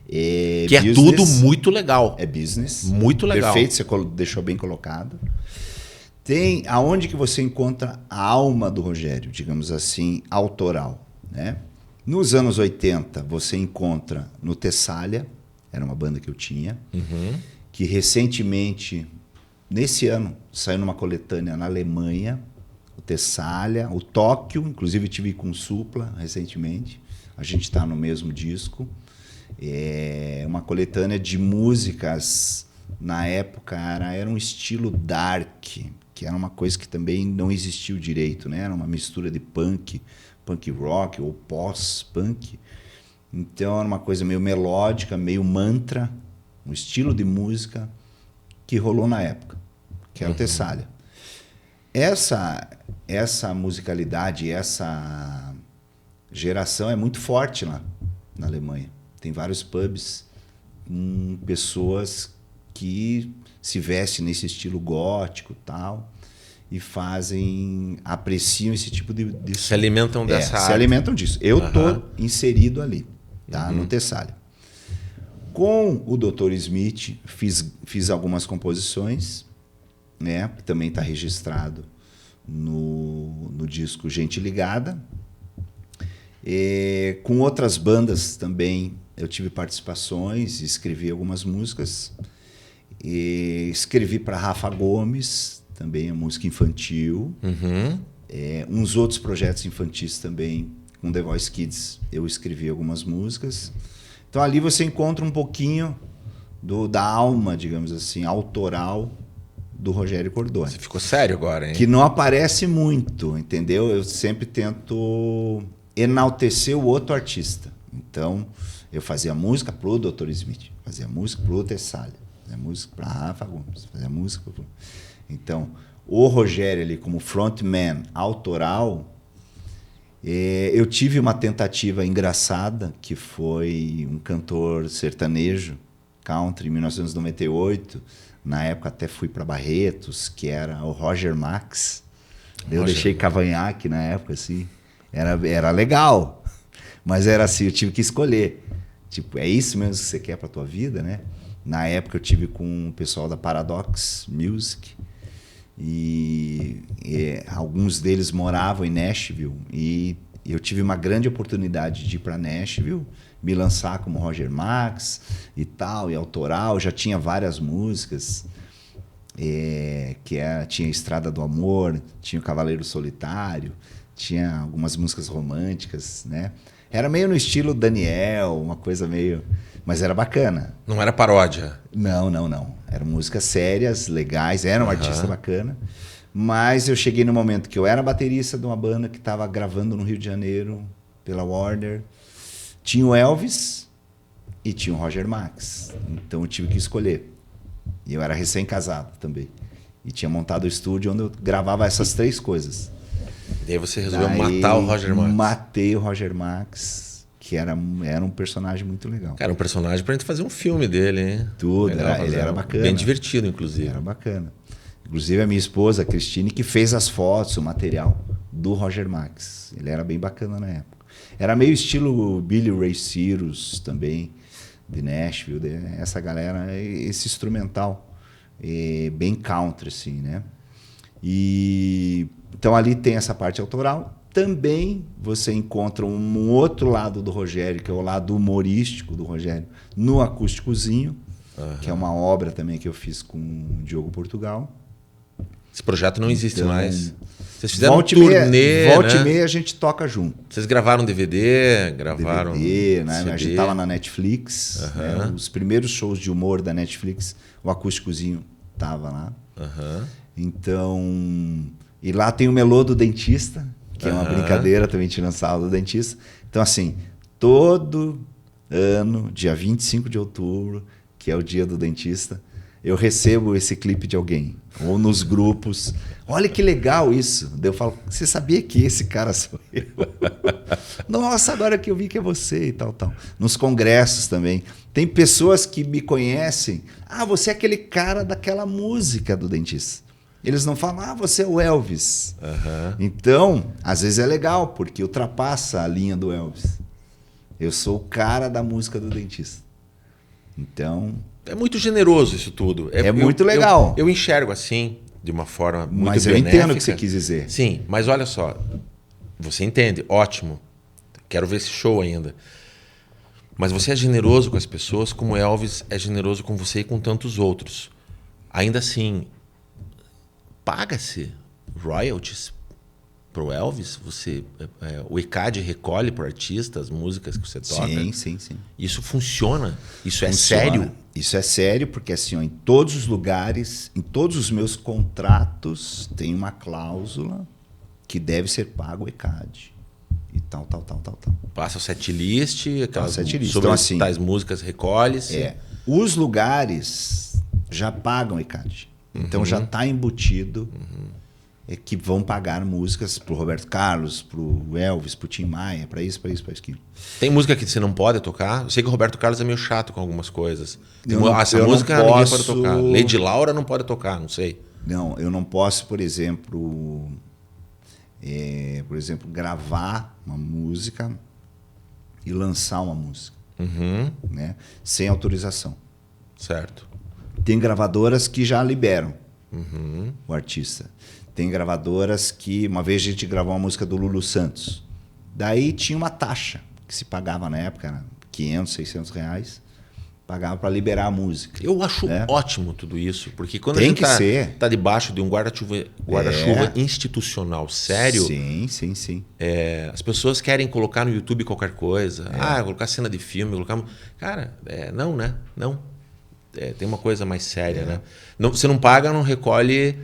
que business, é tudo muito legal. É business. Muito legal. Perfeito, você deixou bem colocado. Tem aonde que você encontra a alma do Rogério, digamos assim, autoral, né? Nos anos 80, você encontra no Tessália, era uma banda que eu tinha, que recentemente, nesse ano, saiu numa coletânea na Alemanha, o Tessália, o Tóquio, inclusive tive com o Supla recentemente, a gente está no mesmo disco. É uma coletânea de músicas, na época era um estilo dark, que era uma coisa que também não existiu direito, né? Era uma mistura de punk rock ou pós-punk. Então era uma coisa meio melódica, meio mantra, um estilo de música que rolou na época, que era o Tessália. Essa musicalidade, essa geração é muito forte lá na Alemanha. Tem vários pubs com pessoas que se vestem nesse estilo gótico e tal, e apreciam esse tipo de Se alimentam dessa arte. Se alimentam disso. Eu estou inserido ali, tá? No Tessália. Com o Dr. Smith, fiz algumas composições, né? Que também está registrado no disco Gente Ligada. Com outras bandas também eu tive participações, escrevi algumas músicas. Escrevi para Rafa Gomes, também a música infantil. Uns outros projetos infantis também, com The Voice Kids, eu escrevi algumas músicas. Então ali você encontra um pouquinho da alma, digamos assim, autoral do Rogério Cordoni. Você ficou sério agora, hein? Que não aparece muito, entendeu? Eu sempre tento enaltecer o outro artista. Então, eu fazia música pro Dr. Smith, fazia música pro Tessália, fazia música para Rafa Gomes, fazia música pro... Então, o Rogério ali como frontman autoral, eu tive uma tentativa engraçada, que foi um cantor sertanejo, country, em 1998. Na época até fui para Barretos, que era o Roger Max. Eu deixei cavanhaque na época, assim. Era legal, mas era assim, eu tive que escolher. Tipo, é isso mesmo que você quer para tua vida, né? Na época eu tive com o pessoal da Paradox Music, e alguns deles moravam em Nashville, e eu tive uma grande oportunidade de ir para Nashville, me lançar como Roger Max e tal, e autoral. Já tinha várias músicas, tinha Estrada do Amor, tinha o Cavaleiro Solitário, tinha algumas músicas românticas, né? Era meio no estilo Daniel, uma coisa meio... Mas era bacana. Não era paródia? Não. Eram músicas sérias, legais, era um artista bacana. Mas eu cheguei no momento que eu era baterista de uma banda que estava gravando no Rio de Janeiro, pela Warner. Tinha o Elvis e tinha o Roger Max. Então eu tive que escolher. E eu era recém-casado também. E tinha montado o estúdio onde eu gravava essas 3 coisas. E aí você resolveu Daí, matar o Roger Max. Matei o Roger Max, que era um personagem muito legal. Cara, um personagem pra gente fazer um filme dele, hein? Tudo, Legal, ele era bacana. Bem divertido, inclusive. Era bacana. Inclusive a minha esposa, a Cristine, que fez as fotos, o material do Roger Max. Ele era bem bacana na época. Era meio estilo Billy Ray Cyrus também, de Nashville. Essa galera, esse instrumental bem country, assim, né? E então ali tem essa parte autoral. Também você encontra um outro lado do Rogério, que é o lado humorístico do Rogério, no Acústicozinho, que é uma obra também que eu fiz com o Diogo Portugal. Esse projeto não existe Então, mais. Vocês fizeram um turnê, Volta né? e meia a gente toca junto. Vocês gravaram DVD, gravaram DVD, né? CD. A gente tava na Netflix. Né? Os primeiros shows de humor da Netflix, o Acústicozinho tava lá. Então, e lá tem o Melô do Dentista, que é uma brincadeira também tirando sarro do dentista. Então, assim, todo ano, dia 25 de outubro, que é o dia do dentista, eu recebo esse clipe de alguém, ou nos grupos. Olha que legal isso. Daí eu falo, você sabia que esse cara sou eu? Nossa, agora que eu vi que é você e tal, tal. Nos congressos também. Tem pessoas que me conhecem. Ah, você é aquele cara daquela música do dentista. Eles não falam, ah, você é o Elvis. Então, às vezes é legal, porque ultrapassa a linha do Elvis. Eu sou o cara da música do dentista. Então... É muito generoso isso tudo. Muito legal. Eu enxergo assim, de uma forma muito Mas eu benéfica. entendo o que você quis dizer. Sim, mas olha só. Você entende, ótimo. Quero ver esse show ainda. Mas você é generoso com as pessoas como Elvis é generoso com você e com tantos outros. Ainda assim, paga-se royalties pro Elvis? O ECAD recolhe para o artista as músicas que você toca? Sim. Isso funciona? Isso é Funciona. sério? Isso é sério, porque assim, ó, em todos os lugares, em todos os meus contratos, tem uma cláusula que deve ser pago o ECAD. E tal. Passa o setlist, aquelas setlist. sobre Então, assim, tais músicas recolhe-se. Os lugares já pagam ECAD. Então já está embutido que vão pagar músicas pro Roberto Carlos, pro Elvis, pro Tim Maia, para isso, para aquilo. Tem música que você não pode tocar? Eu sei que o Roberto Carlos é meio chato com algumas coisas. Essa eu música não ninguém posso... pode tocar. Lady Laura não pode tocar, não sei. Não, eu não posso, por exemplo, gravar uma música e lançar uma música, né, sem autorização. Certo. Tem gravadoras que já liberam o artista. Tem gravadoras que... Uma vez a gente gravou uma música do Lulu Santos. Daí tinha uma taxa que se pagava na época, era 500, 600 reais. Pagava para liberar a música. Eu acho ótimo tudo isso, porque quando Tem a gente que tá debaixo de um guarda-chuva institucional sério, Sim. as pessoas querem colocar no YouTube qualquer coisa. Colocar cena de filme, colocar... Cara, não, né? Não. Tem uma coisa mais séria, né? Não, você não paga, não recolhe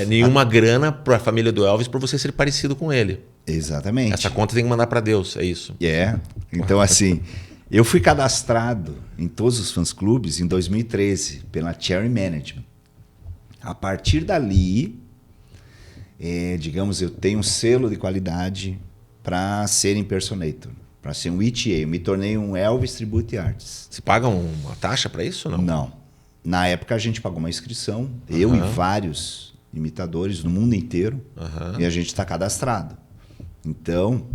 nenhuma grana para a família do Elvis para você ser parecido com ele. Exatamente. Essa conta tem que mandar para Deus, é isso. Então, assim, eu fui cadastrado em todos os fãs-clubes em 2013 pela Cherry Management. A partir dali, digamos, eu tenho um selo de qualidade para ser impersonator, para ser um ETA. Eu me tornei um Elvis Tribute Artist. Você paga uma taxa para isso ou não? Não. Na época a gente pagou uma inscrição, eu e vários imitadores do mundo inteiro, e a gente está cadastrado. Então,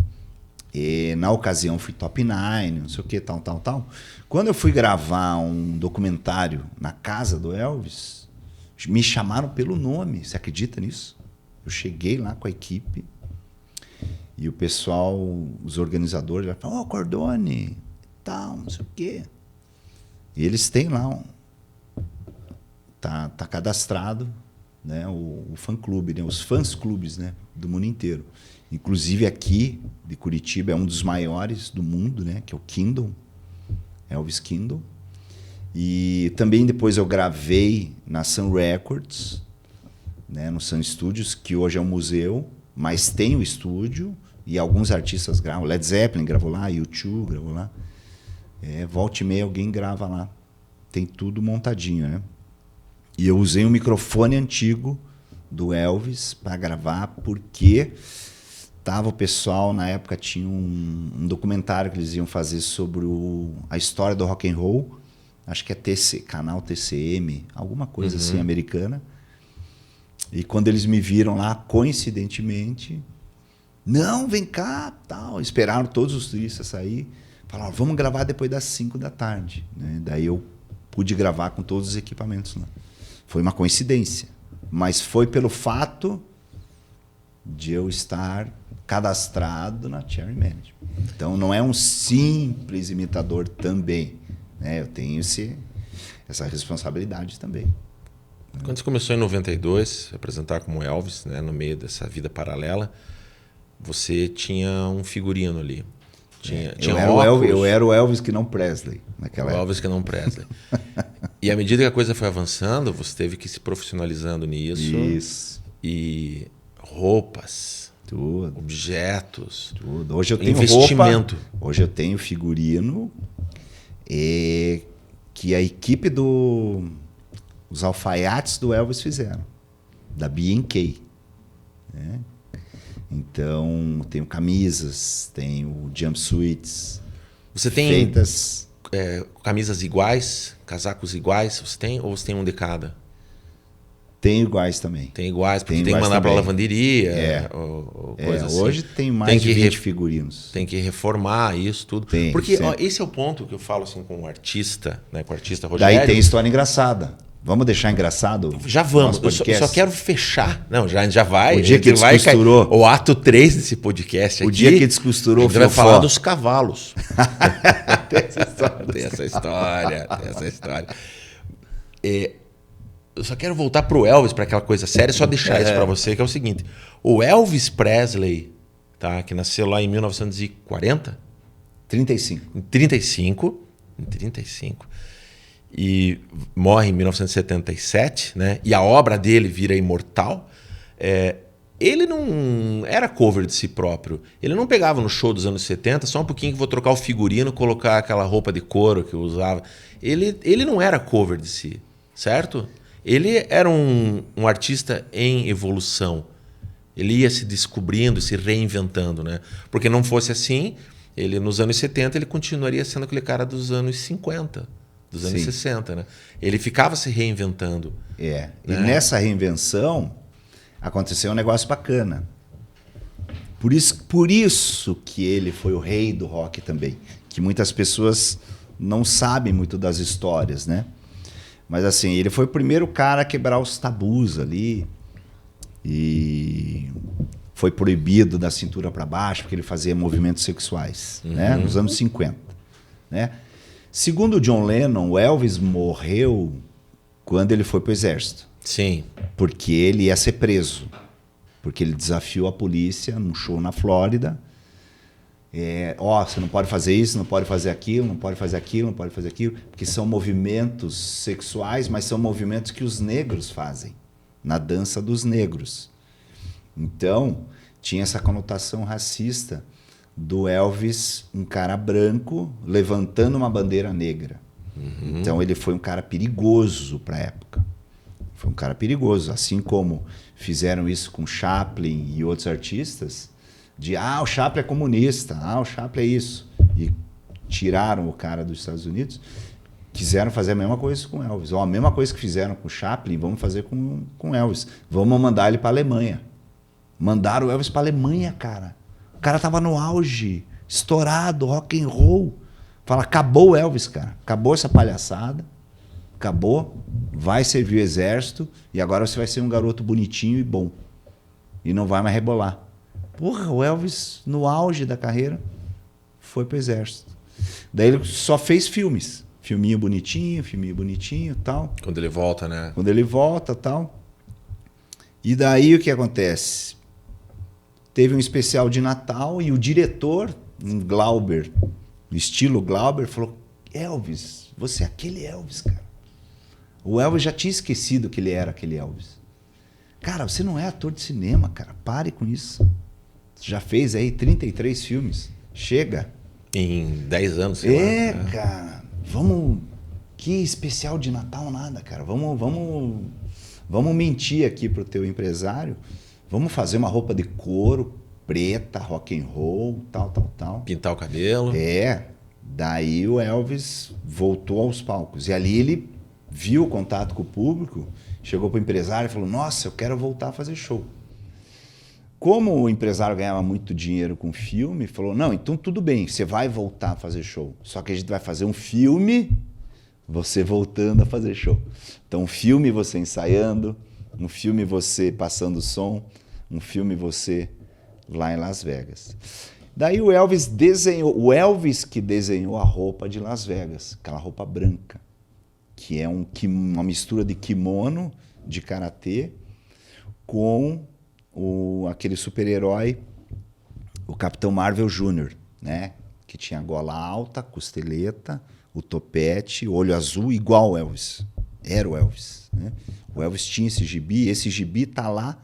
na ocasião fui top 9, não sei o que, tal. Quando eu fui gravar um documentário na casa do Elvis, me chamaram pelo nome, você acredita nisso? Eu cheguei lá com a equipe e o pessoal, os organizadores, já falaram, Cordone, tal, não sei o quê. E eles têm lá tá cadastrado, né, o fã-clube, né, os fãs-clubes, né, do mundo inteiro. Inclusive aqui, de Curitiba, é um dos maiores do mundo, né, que é o Kingdom, Elvis Kingdom. E também depois eu gravei na Sun Records, né, no Sun Studios, que hoje é um museu, mas tem o estúdio e alguns artistas gravam. Led Zeppelin gravou lá, U2 gravou lá. Volta e meia alguém grava lá. Tem tudo montadinho, né? E eu usei um microfone antigo do Elvis para gravar, porque tava o pessoal, na época tinha um documentário que eles iam fazer sobre a história do rock and roll, acho que é canal TCM, alguma coisa assim, americana. E quando eles me viram lá, coincidentemente, não, vem cá, tal, esperaram todos os turistas sair, falaram, vamos gravar depois das 5 da tarde. Né? Daí eu pude gravar com todos os equipamentos lá. Foi uma coincidência, mas foi pelo fato de eu estar cadastrado na Cherry Management. Então não é um simples imitador também, né? Eu tenho essa responsabilidade também. Quando você começou em 92, se apresentar como Elvis, né, no meio dessa vida paralela, você tinha um figurino ali. Eu era o Elvis que não Presley naquela época. O Elvis que não Presley. E à medida que a coisa foi avançando, você teve que ir se profissionalizando nisso. Isso. E roupas, tudo, objetos, tudo. Hoje eu tenho investimento. Roupa, hoje eu tenho figurino que a equipe os alfaiates do Elvis fizeram, da B&K. Né? Então, tenho camisas, tenho jumpsuits. Você tem feitas... camisas iguais, casacos iguais? Você tem ou você tem um de cada? Tem iguais também. Tem iguais, porque tem que mandar para lavanderia. Ou coisa assim. Hoje tem mais de 20 figurinos. Tem que reformar isso tudo. Tem, porque esse é o ponto que eu falo assim, com o artista, né, com o artista Rogério. Daí tem história engraçada. Vamos deixar engraçado? Já vamos. Eu só quero fechar. Não, já vai. O dia que descosturou. O ato 3 desse podcast aqui. O dia que descosturou. A gente vai falar dos cavalos. Tem essa história. Eu só quero voltar pro Elvis, para aquela coisa séria, só deixar isso para você, que é o seguinte. O Elvis Presley, tá, que nasceu lá em 1940? 35. Em 35. E morre em 1977, né? E a obra dele vira imortal. Ele não era cover de si próprio. Ele não pegava no show dos anos 70, só um pouquinho que vou trocar o figurino, colocar aquela roupa de couro que eu usava. Ele não era cover de si, certo? Ele era um artista em evolução. Ele ia se descobrindo, se reinventando, né? Porque não fosse assim, ele nos anos 70 ele continuaria sendo aquele cara dos anos 50. Dos anos 60, né? Ele ficava se reinventando. E nessa reinvenção aconteceu um negócio bacana. Por isso que ele foi o rei do rock também. Que muitas pessoas não sabem muito das histórias, né? Mas assim, ele foi o primeiro cara a quebrar os tabus ali. E foi proibido da cintura para baixo, porque ele fazia movimentos sexuais, né? Nos anos 50, né? Segundo o John Lennon, o Elvis morreu quando ele foi para o exército. Sim. Porque ele ia ser preso. Porque ele desafiou a polícia num show na Flórida. Você não pode fazer isso, não pode fazer aquilo, não pode fazer aquilo, não pode fazer aquilo. Porque são movimentos sexuais, mas são movimentos que os negros fazem. Na dança dos negros. Então, tinha essa conotação racista do Elvis, um cara branco levantando uma bandeira negra. Então ele foi um cara perigoso para a época. Foi um cara perigoso, assim como fizeram isso com Chaplin e outros artistas, de o Chaplin é comunista, o Chaplin é isso. E tiraram o cara dos Estados Unidos, quiseram fazer a mesma coisa com Elvis. A mesma coisa que fizeram com Chaplin, vamos fazer com Elvis. Vamos mandar ele para a Alemanha. Mandaram o Elvis para a Alemanha, cara. O cara tava no auge, estourado, rock and roll. Fala, acabou o Elvis, cara. Acabou essa palhaçada. Acabou. Vai servir o exército e agora você vai ser um garoto bonitinho e bom. E não vai mais rebolar. Porra, o Elvis, no auge da carreira, foi pro exército. Daí ele só fez filmes. Filminho bonitinho e tal. Quando ele volta, né? Quando ele volta, tal. E daí o que acontece? Teve um especial de Natal e o diretor, um Glauber, no estilo Glauber, falou: Elvis, você é aquele Elvis, cara. O Elvis já tinha esquecido que ele era aquele Elvis. Cara, você não é ator de cinema, cara. Pare com isso. Você já fez aí 33 filmes. Chega. Em 10 anos, sei lá. Cara. Vamos... Que especial de Natal nada, cara. Vamos mentir aqui pro teu empresário. Vamos fazer uma roupa de couro, preta, rock and roll, tal. Pintar o cabelo. Daí o Elvis voltou aos palcos. E ali ele viu o contato com o público, chegou pro empresário e falou, nossa, eu quero voltar a fazer show. Como o empresário ganhava muito dinheiro com filme, falou, não, então tudo bem, você vai voltar a fazer show. Só que a gente vai fazer um filme, você voltando a fazer show. Então um filme você ensaiando, um filme você passando som, um filme você lá em Las Vegas. Daí o Elvis que desenhou a roupa de Las Vegas, aquela roupa branca, que é uma mistura de kimono de karatê com aquele super-herói, o Capitão Marvel Jr., né? Que tinha gola alta, costeleta, o topete, olho azul, igual o Elvis. Era o Elvis, né? O Elvis tinha esse gibi tá lá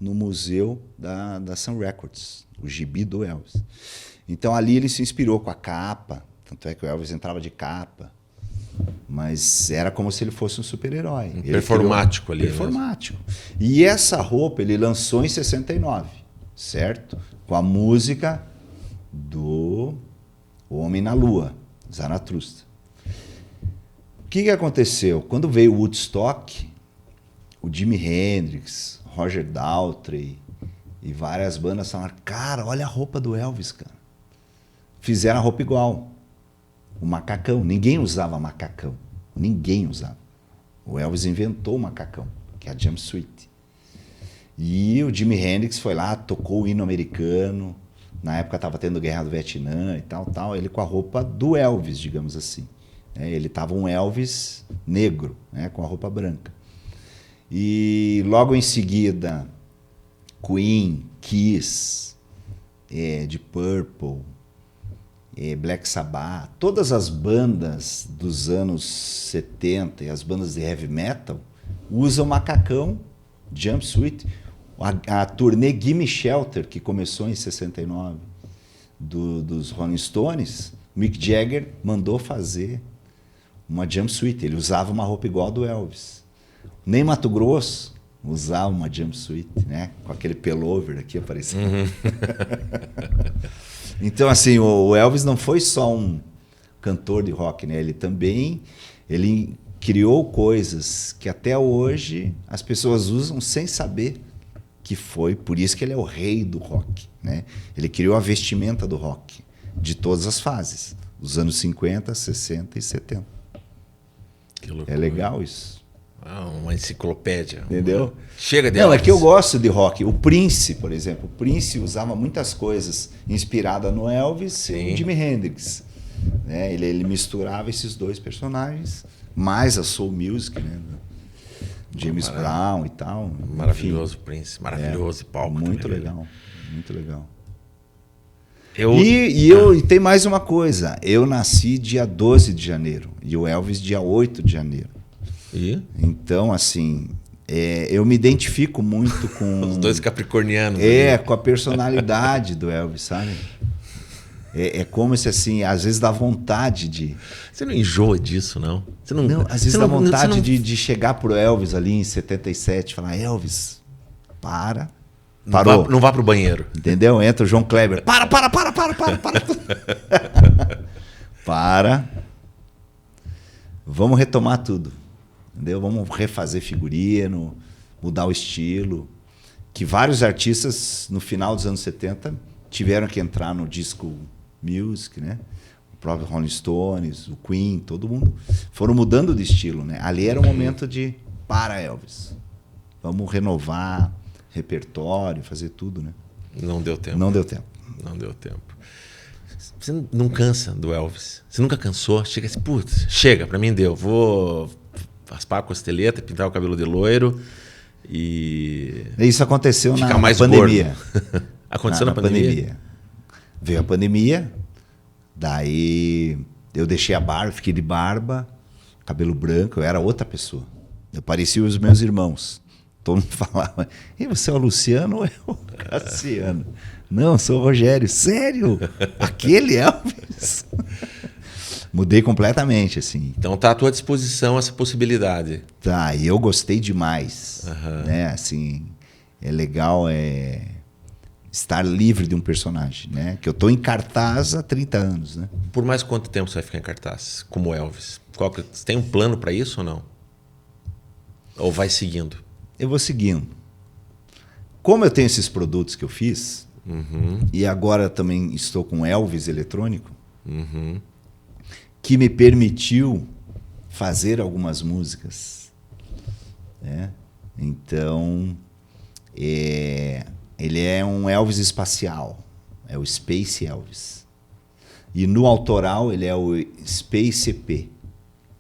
no museu da Sun Records, o gibi do Elvis. Então ali ele se inspirou com a capa, tanto é que o Elvis entrava de capa, mas era como se ele fosse um super-herói. Performático ali. Performático. Mesmo. E essa roupa ele lançou em 69, certo? Com a música do O Homem na Lua, Zaratustra. O que aconteceu? Quando veio o Woodstock, o Jimi Hendrix, Roger Daltrey e várias bandas falaram, cara, olha a roupa do Elvis, cara. Fizeram a roupa igual. O macacão. Ninguém usava macacão. Ninguém usava. O Elvis inventou o macacão, que é a jumpsuit. E o Jimi Hendrix foi lá, tocou o hino americano. Na época estava tendo guerra do Vietnã e tal. Ele com a roupa do Elvis, digamos assim. Ele estava um Elvis negro, né, com a roupa branca. E logo em seguida, Queen, Kiss, Deep Purple, Black Sabbath, todas as bandas dos anos 70 e as bandas de heavy metal usam macacão, jumpsuit. A turnê Gimme Shelter, que começou em 69, dos Rolling Stones, Mick Jagger mandou fazer uma jumpsuit. Ele usava uma roupa igual a do Elvis. Nem Mato Grosso usava uma jumpsuit, né? Com aquele pullover aqui aparecendo. Uhum. Então, assim, o Elvis não foi só um cantor de rock, né? Ele criou coisas que até hoje as pessoas usam sem saber que foi. Por isso que ele é o rei do rock, né? Ele criou a vestimenta do rock de todas as fases, dos anos 50, 60 e 70. Que loucura. É legal isso. Uma enciclopédia. Entendeu? Chega de Não, é que eu gosto de rock. O Prince, por exemplo. O Prince usava muitas coisas inspiradas no Elvis e no Jimi Hendrix. Né? Ele misturava esses dois personagens, mais a soul music, né? James Brown e tal. Maravilhoso, enfim. Prince. Maravilhoso palco. Muito também, legal. Muito legal. E tem mais uma coisa. Eu nasci dia 12 de janeiro e o Elvis dia 8 de janeiro. Então, assim, eu me identifico muito com... Os dois capricornianos. Com a personalidade do Elvis, sabe? É como se, assim, às vezes dá vontade de... Você não enjoa disso, não? Não, às vezes dá vontade de chegar pro Elvis ali em 77 e falar, Elvis, para. Parou. Não vá pro banheiro. Entendeu? Entra o João Kleber. Para. Para. Vamos retomar tudo. Entendeu? Vamos refazer figurino, mudar o estilo. Que vários artistas, no final dos anos 70, tiveram que entrar no disco music, né? O próprio Rolling Stones, o Queen, todo mundo foram mudando de estilo, né? Ali era o momento de para, Elvis. Vamos renovar repertório, fazer tudo, né? Não deu tempo. Não deu tempo. Não deu tempo. Você não cansa do Elvis? Você nunca cansou? Chega assim, putz, chega, pra mim deu. Vou raspar a costeleta, pintar o cabelo de loiro e... Isso aconteceu na pandemia. Aconteceu na pandemia? Veio a pandemia, daí eu deixei a barba, fiquei de barba, cabelo branco, eu era outra pessoa. Eu parecia os meus irmãos. Todo mundo falava, e você é o Luciano ou é o Cassiano? Não, eu sou o Rogério. Sério? Aquele Elvis? Mudei completamente, assim. Então tá à tua disposição essa possibilidade. Tá, e eu gostei demais, Aham. né? Assim, é legal estar livre de um personagem, né? Que eu tô em cartaz há 30 anos, né? Por mais quanto tempo você vai ficar em cartaz, como Elvis? Você tem um plano para isso ou não? Ou vai seguindo? Eu vou seguindo. Como eu tenho esses produtos que eu fiz, e agora também estou com Elvis eletrônico, que me permitiu fazer algumas músicas, né? Então, ele é um Elvis espacial, é o Space Elvis. E no autoral ele é o Space EP.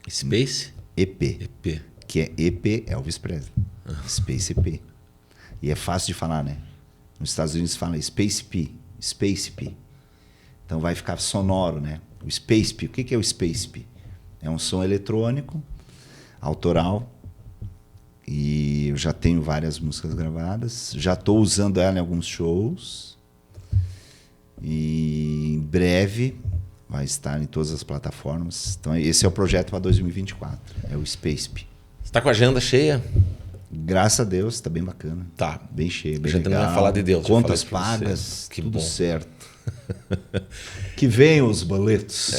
Space? EP, EP. que é EP Elvis Presley. Space EP. E é fácil de falar, né? Nos Estados Unidos fala Space P, Space P. Então vai ficar sonoro, né? O Space P. O que é o Space P? É um som eletrônico, autoral. E eu já tenho várias músicas gravadas. Já estou usando ela em alguns shows. E em breve vai estar em todas as plataformas. Então esse é o projeto para 2024. É o Space P. Você tá com a agenda cheia? Graças a Deus, está bem bacana. Tá. Bem cheio, bem A gente não legal. vai falar de Deus. Contas eu falei pra pagas, você. Que tudo bom. certo. Que venham os boletos.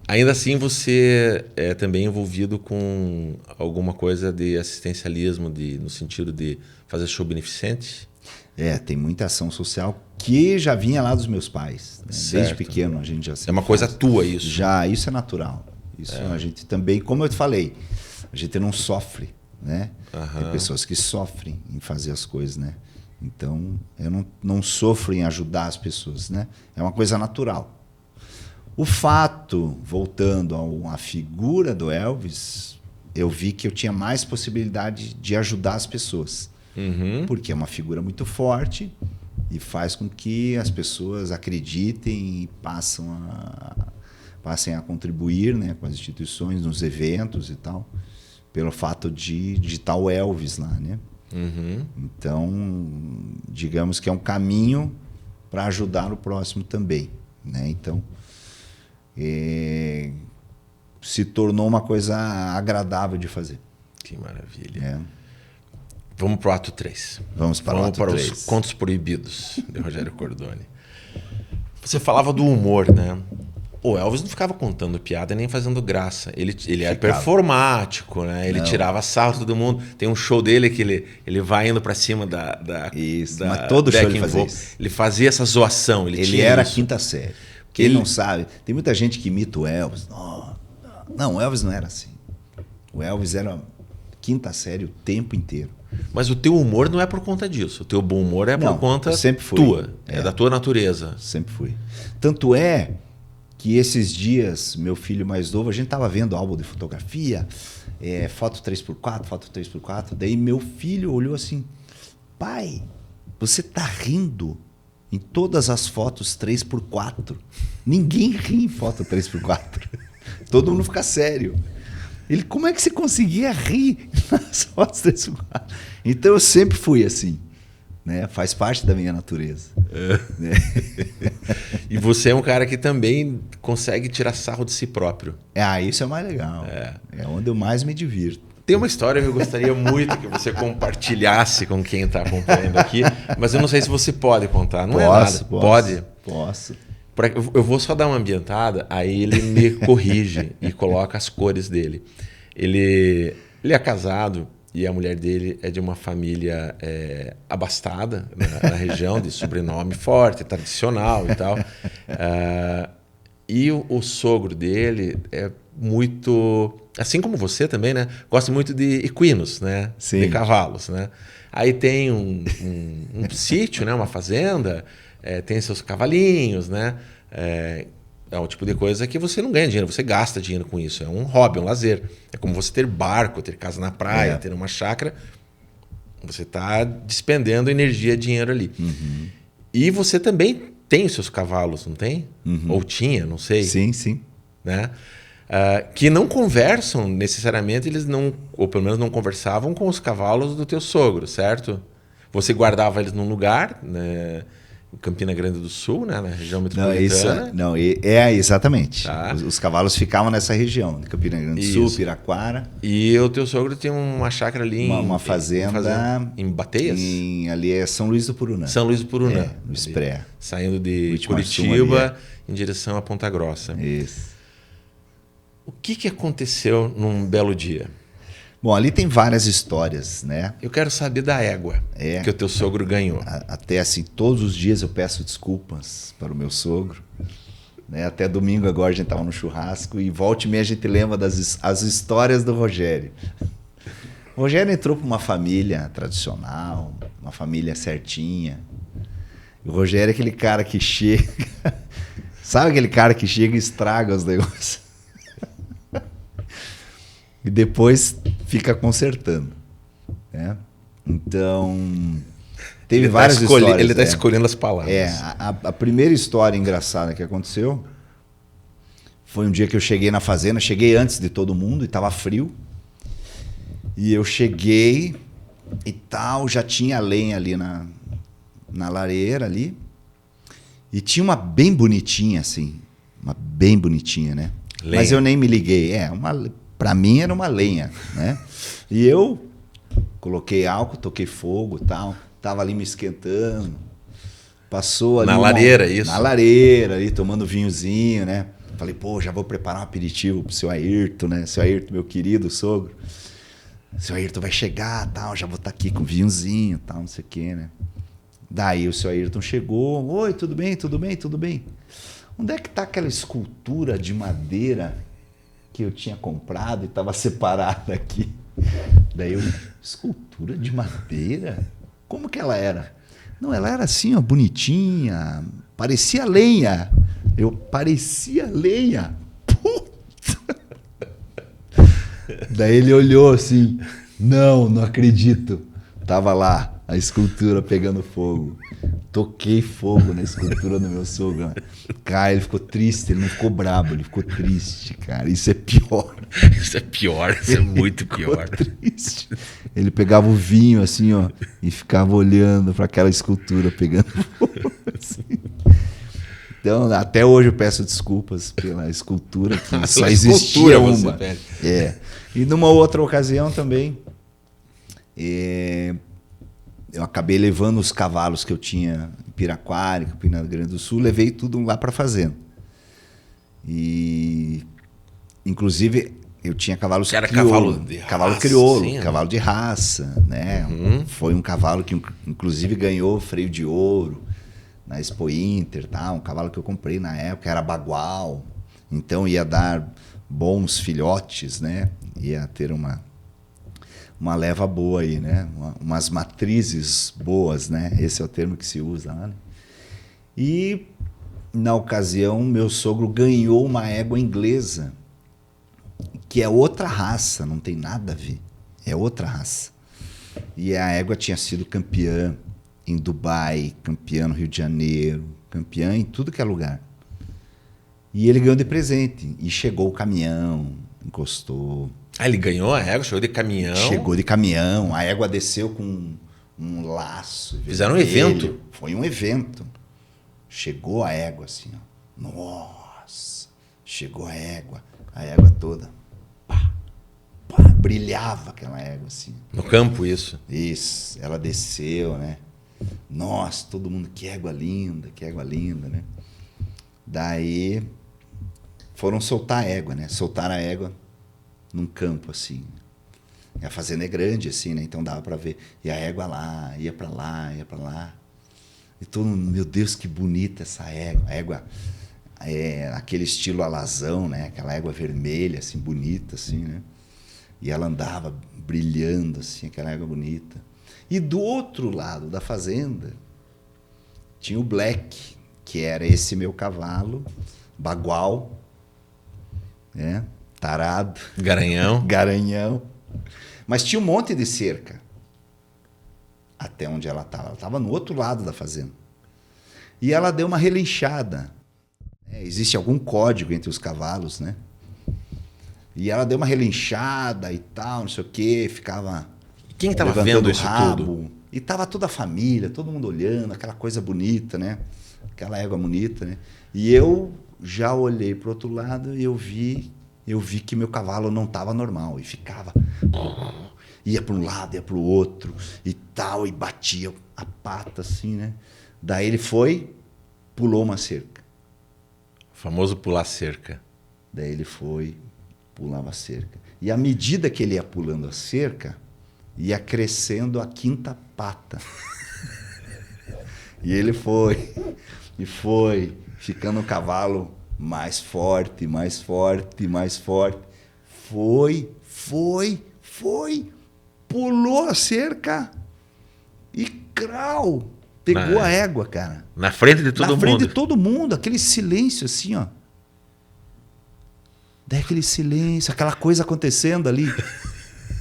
Ainda assim, você é também envolvido com alguma coisa de assistencialismo, no sentido de fazer show beneficente? Tem muita ação social que já vinha lá dos meus pais. Né? Desde Certo. pequeno a gente já sempre É uma coisa faz. tua isso? Já, isso é natural. Isso a gente também, como eu te falei, a gente não sofre, né? Tem pessoas que sofrem em fazer as coisas, né? Então, eu não sofro em ajudar as pessoas, né? É uma coisa natural. O fato, voltando à figura do Elvis, eu vi que eu tinha mais possibilidade de ajudar as pessoas. Porque é uma figura muito forte e faz com que as pessoas acreditem e passem a contribuir, né, com as instituições, nos eventos e tal, pelo fato de estar o Elvis lá, né? Então, digamos que é um caminho para ajudar o próximo também, né? Então, se tornou uma coisa agradável de fazer. Que maravilha. É. Vamos para o ato 3. Vamos para o ato 3. Os contos proibidos, de Rogério Cordoni. Você falava do humor, né? O Elvis não ficava contando piada nem fazendo graça. Ele era performático, né? Ele tirava sarro de todo mundo. Tem um show dele que ele vai indo para cima Isso, mas todo show ele fazia isso. Ele fazia essa zoação. Ele era isso. quinta série. Quem não sabe, tem muita gente que imita o Elvis. Não, o Elvis não era assim. O Elvis era quinta série o tempo inteiro. Mas o teu humor não é por conta disso. O teu bom humor é por conta tua. É da tua natureza. Sempre fui. Tanto é que esses dias, meu filho mais novo, a gente estava vendo álbum de fotografia, foto 3x4, foto 3x4. Daí meu filho olhou assim: pai, você tá rindo em todas as fotos 3x4. Ninguém ri em foto 3x4. Todo mundo fica sério. Ele, como é que você conseguia rir nas fotos 3x4? Então eu sempre fui assim, né? Faz parte da minha natureza. Né? E você é um cara que também consegue tirar sarro de si próprio. Isso é o mais legal. É onde eu mais me divirto. Tem uma história que eu gostaria muito que você compartilhasse com quem está acompanhando aqui, mas eu não sei se você pode contar. Não é nada. Pode? Posso. Eu vou só dar uma ambientada, aí ele me corrige e coloca as cores dele. Ele é casado e a mulher dele é de uma família abastada na região, de sobrenome forte, tradicional e tal. E o sogro dele é muito, assim como você também, né? Gosta muito de equinos, né? Sim. De cavalos, né? Aí tem um sítio, né? Uma fazenda, tem seus cavalinhos, né? É um tipo de coisa que você não ganha dinheiro, você gasta dinheiro com isso. É um hobby, um lazer. É como você ter barco, ter casa na praia, ter uma chácara. Você está despendendo energia, dinheiro ali. E você também tem os seus cavalos, não tem? Ou tinha, não sei. Sim, sim. Né? Que não conversam necessariamente, eles não, ou pelo menos não conversavam com os cavalos do teu sogro, certo? Você guardava eles num lugar, né? Campina Grande do Sul, né? Na região Não, metropolitana. exatamente. Tá. Os cavalos ficavam nessa região, de Campina Grande do Sul, Isso. Piraquara. E o teu sogro tem uma chácara ali Uma fazenda em Bateias? Ali é São Luís do Purunã. São Luís do Purunã. É, no Espré. Saindo de Última Curitiba em direção a Ponta Grossa. Isso. O que aconteceu num belo dia? Bom, ali tem várias histórias, né? Eu quero saber da égua que o teu sogro ganhou. Até assim, todos os dias eu peço desculpas para o meu sogro. Né? Até domingo agora a gente estava no churrasco e volta e meia a gente lembra as histórias do Rogério. O Rogério entrou para uma família tradicional, uma família certinha. O Rogério é aquele cara que chega... Sabe aquele cara que chega e estraga os negócios? E depois fica consertando. Né? Então, teve várias histórias. Ele está escolhendo as palavras. A primeira história engraçada que aconteceu foi um dia que eu cheguei na fazenda. Cheguei antes de todo mundo e estava frio. E eu cheguei e tal, já tinha lenha ali na lareira ali. E tinha uma bem bonitinha, assim. Uma bem bonitinha, né? Lenha. Mas eu nem me liguei. Para mim era uma lenha, né? E eu coloquei álcool, toquei fogo e tal. Tava ali me esquentando. Passou ali... Na lareira, isso? Na lareira, ali tomando vinhozinho, né? Falei, pô, já vou preparar um aperitivo pro seu Ayrton, né? Seu Ayrton, meu querido sogro. Seu Ayrton vai chegar, tal, já vou estar aqui com vinhozinho, tal, não sei o quê, né? Daí o seu Ayrton chegou. Oi, tudo bem, tudo bem, tudo bem? Onde é que tá aquela escultura de madeira que eu tinha comprado e estava separada aqui? Daí eu, escultura de madeira? Como que ela era? Não, ela era assim, ó, bonitinha, parecia lenha. Eu, parecia lenha? Puta! Daí ele olhou assim, não acredito. Tava lá a escultura pegando fogo. Toquei fogo na escultura do meu sogro. Cara, ele ficou triste, ele não ficou brabo, ele ficou triste, cara. Isso é pior. Isso é pior, isso é muito pior. Triste. Ele pegava o vinho assim, ó, e ficava olhando para aquela escultura pegando fogo. Assim. Então, até hoje eu peço desculpas pela escultura, que só existia uma. E numa outra ocasião também, eu acabei levando os cavalos que eu tinha em Piraquara, Campina Grande do Sul, levei tudo lá para a fazenda. E, inclusive, eu tinha cavalos crioulo. Cavalo crioulo, sim, cavalo de raça. Né? Foi um cavalo que, inclusive, ganhou freio de ouro na Expo Inter. Tá? Um cavalo que eu comprei na época, era bagual. Então, ia dar bons filhotes, né? Ia ter uma leva boa aí, né? Umas matrizes boas, né? Esse é o termo que se usa lá, né? E, na ocasião, meu sogro ganhou uma égua inglesa, que é outra raça, não tem nada a ver. É outra raça. E a égua tinha sido campeã em Dubai, campeã no Rio de Janeiro, campeã em tudo que é lugar. E ele ganhou de presente. E chegou o caminhão, encostou. Ah, ele ganhou a égua, chegou de caminhão? Chegou de caminhão, a égua desceu com um laço. Fizeram um evento? Foi um evento. Chegou a égua assim, ó. Nossa! Chegou a égua toda. Pá, pá, brilhava aquela égua assim. No campo, isso? Isso, ela desceu, né? Nossa, todo mundo, que égua linda, né? Daí foram soltar a égua, né? Soltaram a égua num campo, assim. E a fazenda é grande, assim, né? Então dava para ver. E a égua lá, ia para lá. E todo mundo, meu Deus, que bonita essa égua. A égua é aquele estilo alazão, né? Aquela égua vermelha, assim, bonita, assim, né? E ela andava brilhando, assim, aquela égua bonita. E do outro lado da fazenda tinha o Black, que era esse meu cavalo, bagual, né? Tarado. Garanhão. Mas tinha um monte de cerca até onde ela estava. Ela estava no outro lado da fazenda. E ela deu uma relinchada. Existe algum código entre os cavalos, né? E ela deu uma relinchada e tal, não sei o quê, ficava... Quem estava vendo isso rabo. tudo? E tava toda a família, todo mundo olhando, aquela coisa bonita, né? Aquela égua bonita, né? E eu já olhei pro outro lado e eu vi que meu cavalo não estava normal. E ficava... Ia para um lado, ia para o outro e tal, e batia a pata assim, né? Daí ele foi, pulou uma cerca. O famoso pular cerca. Daí ele foi, pulava a cerca. E à medida que ele ia pulando a cerca, ia crescendo a quinta pata. E ele foi, e foi, ficando o cavalo mais forte, mais forte, mais forte. Foi, pulou a cerca e crau, pegou a égua, cara. Na frente de todo mundo. Na frente de todo mundo, aquele silêncio assim, ó. Daí aquele silêncio, aquela coisa acontecendo ali.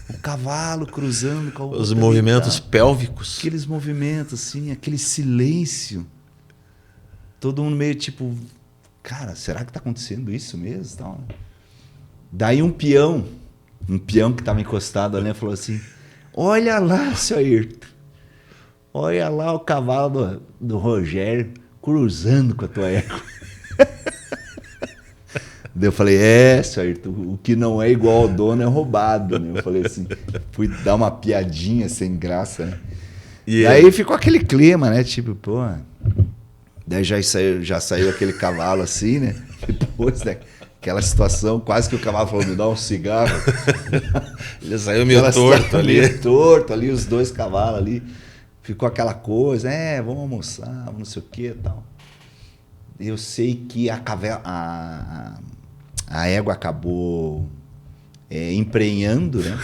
O cavalo cruzando com os movimentos pélvicos. Aqueles movimentos, assim, aquele silêncio. Todo mundo meio tipo, cara, será que tá acontecendo isso mesmo? Tal, né? Daí um peão que estava encostado ali, falou assim, olha lá, seu Ayrton, olha lá o cavalo do Rogério cruzando com a tua égua. Daí eu falei, seu Ayrton, o que não é igual ao dono é roubado, né? Eu falei assim, fui dar uma piadinha sem graça, né? E aí ficou aquele clima, né? Tipo, pô... Daí já saiu aquele cavalo assim, né? Depois, né? Aquela situação, quase que o cavalo falou, me dá um cigarro. Ele saiu meio torto ali. Meio torto ali, os dois cavalos ali. Ficou aquela coisa, vamos almoçar, não sei o que e tal. Eu sei que a égua acabou emprenhando, né?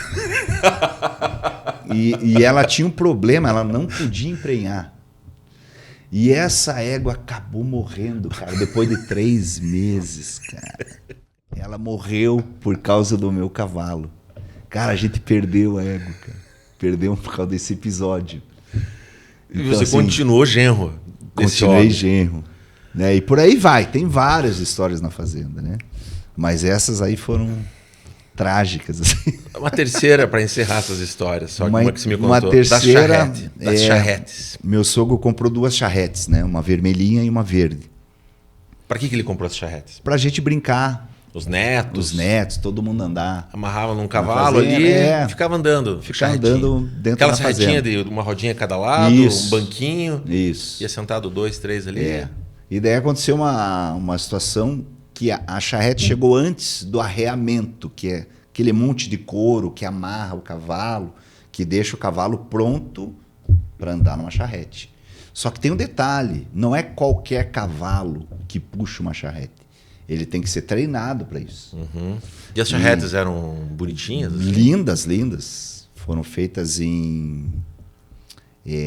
E ela tinha um problema, ela não podia emprenhar. E essa égua acabou morrendo, cara, depois de 3 meses, cara. Ela morreu por causa do meu cavalo. Cara, a gente perdeu a égua, cara. Perdemos por causa desse episódio. E então, você assim, continuou genro. Continuei genro. Né? E por aí vai. Tem várias histórias na fazenda, né? Mas essas aí foram trágicas. Assim. Uma terceira para encerrar essas histórias. Só uma que você me contou. Uma terceira, das charretes. Meu sogro comprou 2 charretes, né? Uma vermelhinha e uma verde. Para que ele comprou as charretes? Pra gente brincar. Os netos. Os netos, todo mundo andar. Amarrava num cavalo ali e ficava andando. Ficava andando dentro Aquela da fazenda. charretinha de uma rodinha a cada lado, Isso. Um banquinho. Isso. Ia sentado 2, 3 ali. E daí aconteceu uma situação que a charrete chegou antes do arreamento, que é aquele monte de couro que amarra o cavalo, que deixa o cavalo pronto para andar numa charrete. Só que tem um detalhe, não é qualquer cavalo que puxa uma charrete. Ele tem que ser treinado para isso. Uhum. E as charretes eram bonitinhas? Assim? Lindas, lindas. Foram feitas em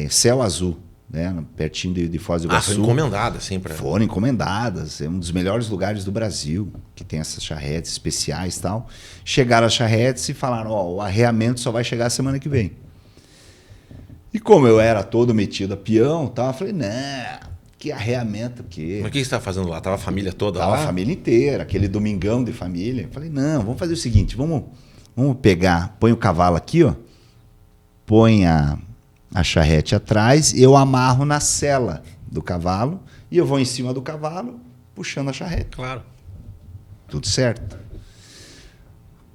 céu azul. Né, pertinho de Foz do Iguaçu. Foram encomendadas, sim. Foram encomendadas. É um dos melhores lugares do Brasil, que tem essas charretes especiais e tal. Chegaram as charretes e falaram, o arreamento só vai chegar semana que vem. E como eu era todo metido a peão, tal, eu falei, que arreamento que... Mas o que você estava fazendo lá? Tava a família toda lá? Tava a família inteira, aquele domingão de família. Eu falei, vamos fazer o seguinte, vamos pegar, põe o cavalo aqui, ó, põe a charrete atrás, eu amarro na sela do cavalo e eu vou em cima do cavalo puxando a charrete. Claro. Tudo certo.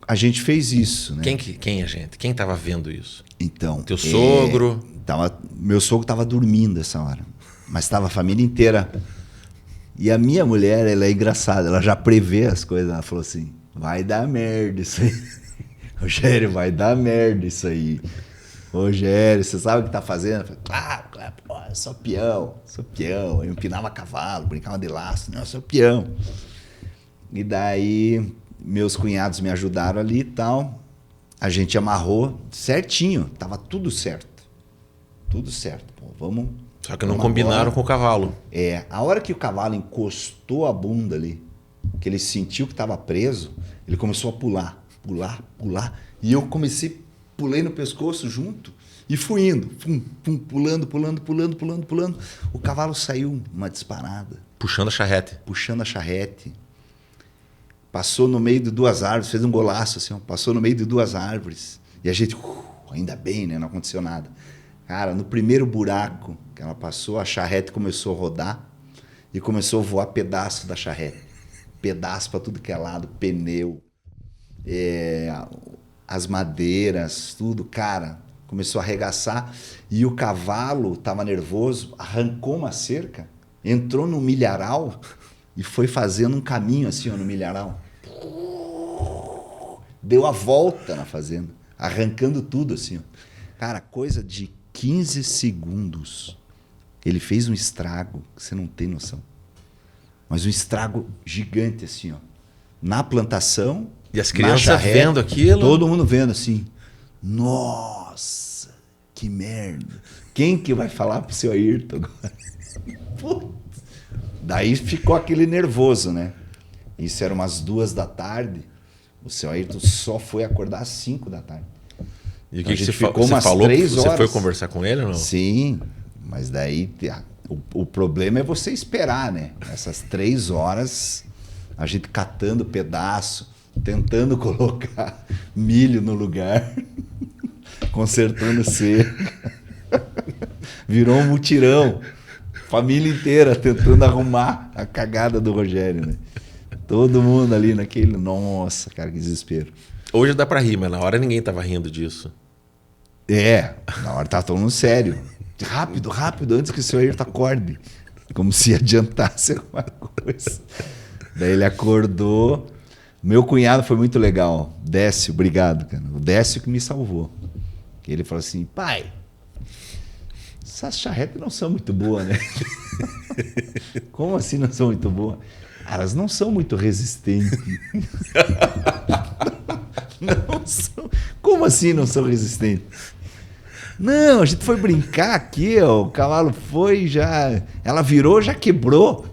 A gente fez isso, né? Quem a gente? Quem estava vendo isso? Então... Teu sogro? Meu sogro estava dormindo essa hora, mas estava a família inteira. E a minha mulher, ela é engraçada, ela já prevê as coisas. Ela falou assim, vai dar merda isso aí. Rogério, vai dar merda isso aí. Rogério, você sabe o que tá fazendo? Eu falei, claro, pô, eu sou peão. Eu empinava cavalo, brincava de laço. Não, eu sou peão. E daí, meus cunhados me ajudaram ali e tal. A gente amarrou certinho, tava tudo certo. Tudo certo, pô, vamos... Só que não combinaram com o cavalo. A hora que o cavalo encostou a bunda ali, que ele sentiu que estava preso, ele começou a pular. E eu pulei no pescoço junto e fui indo. Pulando. O cavalo saiu uma disparada. Puxando a charrete. Passou no meio de 2 árvores, fez um golaço assim, passou no meio de 2 árvores. E a gente, ainda bem, né? Não aconteceu nada. Cara, no primeiro buraco que ela passou, a charrete começou a rodar e começou a voar pedaço da charrete. Pedaço para tudo que é lado, pneu, as madeiras, tudo. Cara, começou a arregaçar e o cavalo estava nervoso, arrancou uma cerca, entrou no milharal e foi fazendo um caminho assim, ó, no milharal. Deu a volta na fazenda, arrancando tudo assim, ó. Cara, coisa de 15 segundos. Ele fez um estrago que você não tem noção. Mas um estrago gigante assim, ó. Na plantação. E as crianças vendo aquilo? Todo mundo vendo assim. Nossa, que merda. Quem que vai falar pro seu Ayrton agora? Putz. Daí ficou aquele nervoso, né? Isso era umas 2 da tarde. O seu Ayrton só foi acordar às 5 da tarde. E o então que você falou? Você foi conversar com ele ou não? Sim, mas daí o problema é você esperar, né? Essas 3 horas, a gente catando pedaço, tentando colocar milho no lugar, consertando cerca. Virou um mutirão. Família inteira tentando arrumar a cagada do Rogério, né? Todo mundo ali naquele... Nossa, cara, que desespero. Hoje dá pra rir, mas na hora ninguém tava rindo disso. Na hora tava todo mundo sério. Rápido, rápido, antes que o seu Ayrton acorde. Como se adiantasse alguma coisa. Daí ele acordou. Meu cunhado foi muito legal. Décio, obrigado, cara. O Décio que me salvou. Ele falou assim, pai, essas charretes não são muito boas, né? Como assim não são muito boas? Elas não são muito resistentes. Não são. Como assim não são resistentes? Não, a gente foi brincar aqui, ó, o cavalo foi já... Ela virou, já quebrou.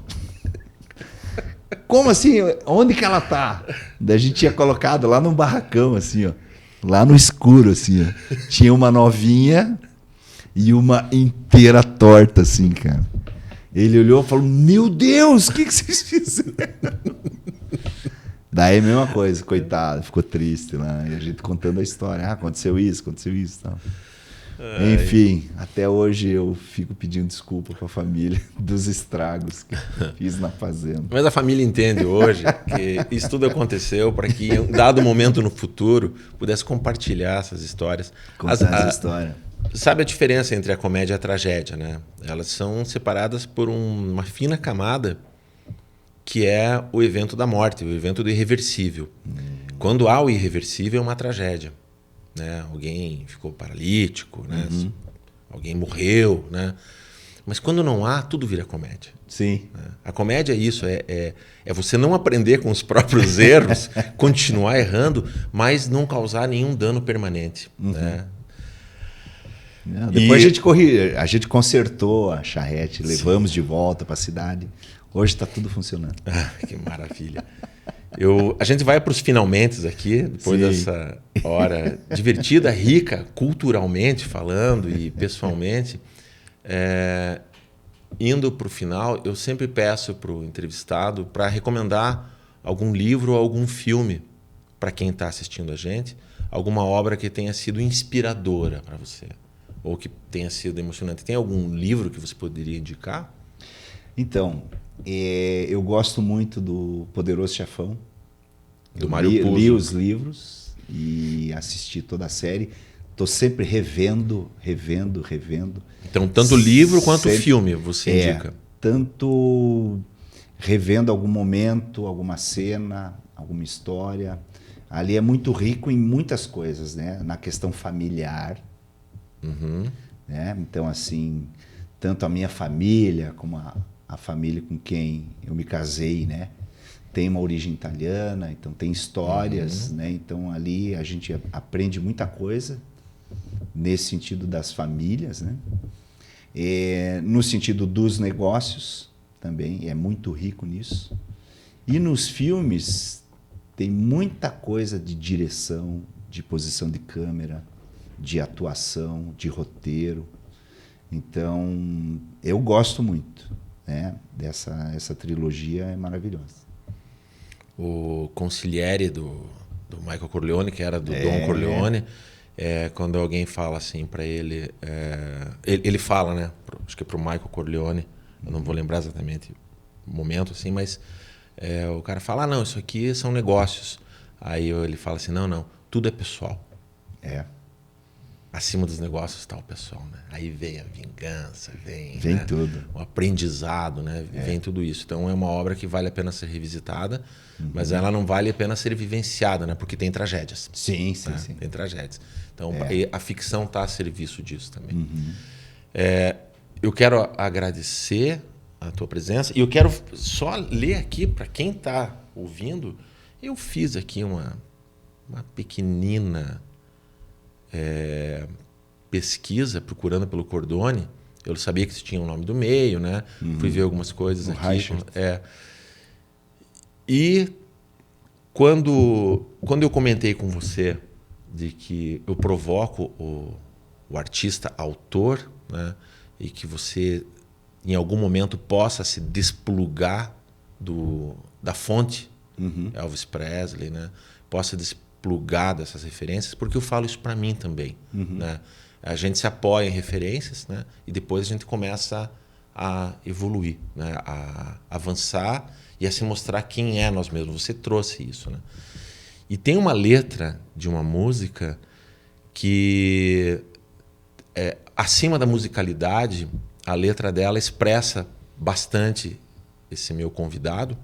Como assim? Onde que ela tá? Daí a gente tinha colocado lá num barracão, assim, ó. Lá no escuro, assim, ó. Tinha uma novinha e uma inteira torta, assim, cara. Ele olhou e falou, meu Deus, o que vocês fizeram? Daí a mesma coisa, coitado, ficou triste lá. E a gente contando a história. Aconteceu isso e tal. Enfim, até hoje eu fico pedindo desculpa para a família dos estragos que fiz na fazenda. Mas a família entende hoje que isso tudo aconteceu para que em um dado momento no futuro pudesse compartilhar essas histórias. Contar essa história. Sabe a diferença entre a comédia e a tragédia, né? Elas são separadas por uma fina camada que é o evento da morte, o evento do irreversível. Quando há o irreversível, é uma tragédia. Né? Alguém ficou paralítico, né? Alguém morreu, né? Mas quando não há, tudo vira comédia. Sim. Né? A comédia é isso, é você não aprender com os próprios erros, continuar errando, mas não causar nenhum dano permanente. Né? Não, depois a gente consertou a charrete, levamos de volta para a cidade. Hoje está tudo funcionando. Que maravilha. A gente vai para os finalmente aqui, depois dessa hora divertida, rica, culturalmente falando e pessoalmente. Indo para o final, eu sempre peço para o entrevistado para recomendar algum livro ou algum filme para quem está assistindo a gente, alguma obra que tenha sido inspiradora para você ou que tenha sido emocionante. Tem algum livro que você poderia indicar? Então, eu gosto muito do Poderoso Chefão. Do Mário Puzo. Li os livros e assisti toda a série. Estou sempre revendo. Então, tanto livro quanto filme você indica? Tanto revendo algum momento, alguma cena, alguma história. Ali é muito rico em muitas coisas, né? Na questão familiar. Né? Então, assim, tanto a minha família como a família com quem eu me casei, né? Tem uma origem italiana, então tem histórias, né? Então ali a gente aprende muita coisa nesse sentido das famílias, né? No sentido dos negócios também, é muito rico nisso. E nos filmes tem muita coisa de direção, de posição de câmera, de atuação, de roteiro. Então, eu gosto muito, né? Essa trilogia é maravilhosa. O Consigliere do Michael Corleone, que era do Don Corleone, quando alguém fala assim para ele, ele fala, né? Acho que é pro Michael Corleone, eu não vou lembrar exatamente o momento assim, mas o cara fala, não, isso aqui são negócios. Aí ele fala assim, não, tudo é pessoal. Acima dos negócios está o pessoal, né? Aí vem a vingança, vem Vem né? tudo. O aprendizado, né? Vem tudo isso. Então é uma obra que vale a pena ser revisitada, mas ela não vale a pena ser vivenciada, né? Porque tem tragédias. Sim. Tem tragédias. Então a ficção está a serviço disso também. Eu quero agradecer a tua presença e eu quero só ler aqui para quem está ouvindo. Eu fiz aqui uma pequenina pesquisa procurando pelo Cordone. Eu sabia que tinha o nome do meio, né? Fui ver algumas coisas aqui. E quando eu comentei com você de que eu provoco o artista autor, né? E que você em algum momento possa se desplugar da fonte, Elvis Presley, né? Possa desplugar dessas referências, porque eu falo isso para mim também, né? A gente se apoia em referências, né? E depois a gente começa a evoluir, né? A avançar e a se mostrar quem é nós mesmos. Você trouxe isso, né? E tem uma letra de uma música que, acima da musicalidade, a letra dela expressa bastante esse meu convidado,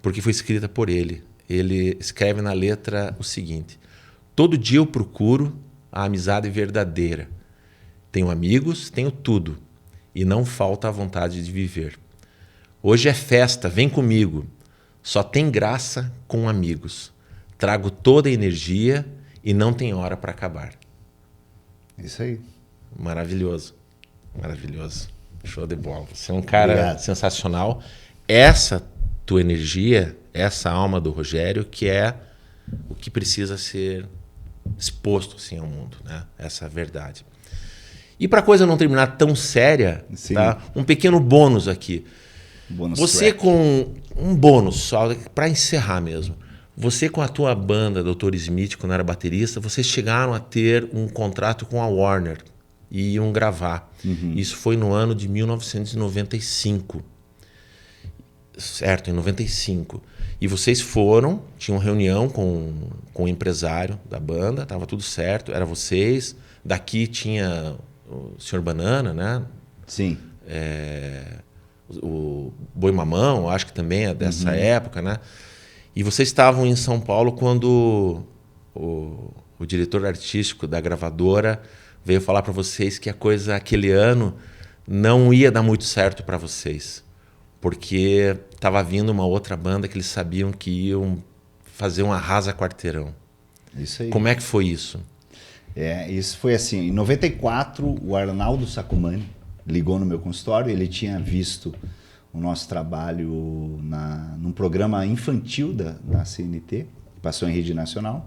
porque foi escrita por ele. Ele escreve na letra o seguinte: todo dia eu procuro a amizade verdadeira. Tenho amigos, tenho tudo, e não falta a vontade de viver. Hoje é festa, vem comigo. Só tem graça com amigos. Trago toda a energia e não tem hora para acabar. Isso aí. Maravilhoso. Maravilhoso. Show de bola. Você é um cara Obrigado. sensacional. Essa tua energia, essa alma do Rogério, que é o que precisa ser exposto assim, ao mundo, né? Essa é a verdade. E para a coisa não terminar tão séria, tá? Um pequeno bônus aqui. Você track. com um bônus só para encerrar mesmo. Você com a tua banda, Dr. Smith, quando era baterista, vocês chegaram a ter um contrato com a Warner e iam gravar. Isso foi no ano de 1995. Certo, em 95. E vocês foram, tinham reunião com o empresário da banda, estava tudo certo, era vocês. Daqui tinha o Sr. Banana, né? Sim. O Boi Mamão, acho que também é dessa época, né? E vocês estavam em São Paulo quando o diretor artístico da gravadora veio falar para vocês que a coisa aquele ano não ia dar muito certo para vocês, porque estava vindo uma outra banda que eles sabiam que iam fazer um arrasa quarteirão. Isso aí. Como é que foi isso? Isso foi assim, em 94, o Arnaldo Sacomani ligou no meu consultório, ele tinha visto o nosso trabalho num programa infantil da CNT, que passou em rede nacional,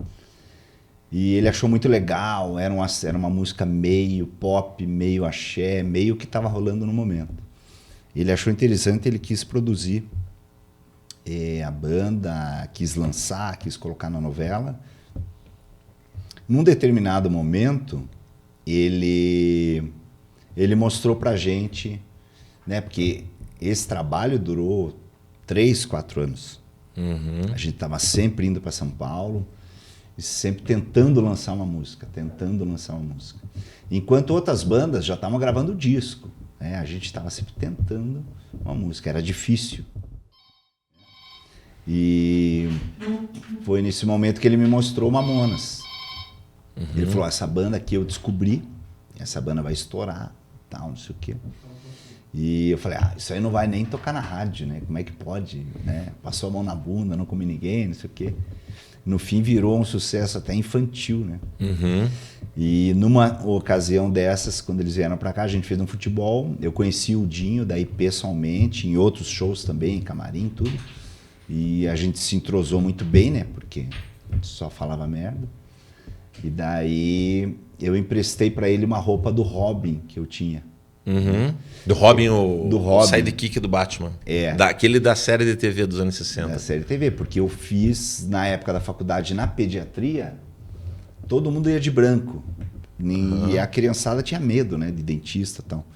e ele achou muito legal, era uma música meio pop, meio axé, meio que estava rolando no momento. Ele achou interessante, ele quis produzir a banda, quis lançar, quis colocar na novela. Num determinado momento, ele mostrou pra gente, né, porque esse trabalho durou 3, 4 anos. A gente estava sempre indo para São Paulo e sempre tentando lançar uma música. Enquanto outras bandas já estavam gravando disco, né, a gente estava sempre tentando uma música, era difícil. E foi nesse momento que ele me mostrou Mamonas. Ele falou, essa banda aqui eu descobri, essa banda vai estourar, tal, não sei o quê. E eu falei, isso aí não vai nem tocar na rádio, né? Como é que pode, né? Passou a mão na bunda, não comi ninguém, não sei o quê. No fim virou um sucesso até infantil, né? E numa ocasião dessas, quando eles vieram pra cá, a gente fez um futebol, eu conheci o Dinho daí pessoalmente, em outros shows também, em camarim, tudo. E a gente se entrosou muito bem, né? Porque a gente só falava merda. E daí eu emprestei pra ele uma roupa do Robin que eu tinha. Do Robin, Do Robin. o sidekick do Batman. É. Aquele da série de TV dos anos 60. Da série TV, porque eu fiz, na época da faculdade, na pediatria, todo mundo ia de branco. E a criançada tinha medo, né, de dentista e tal.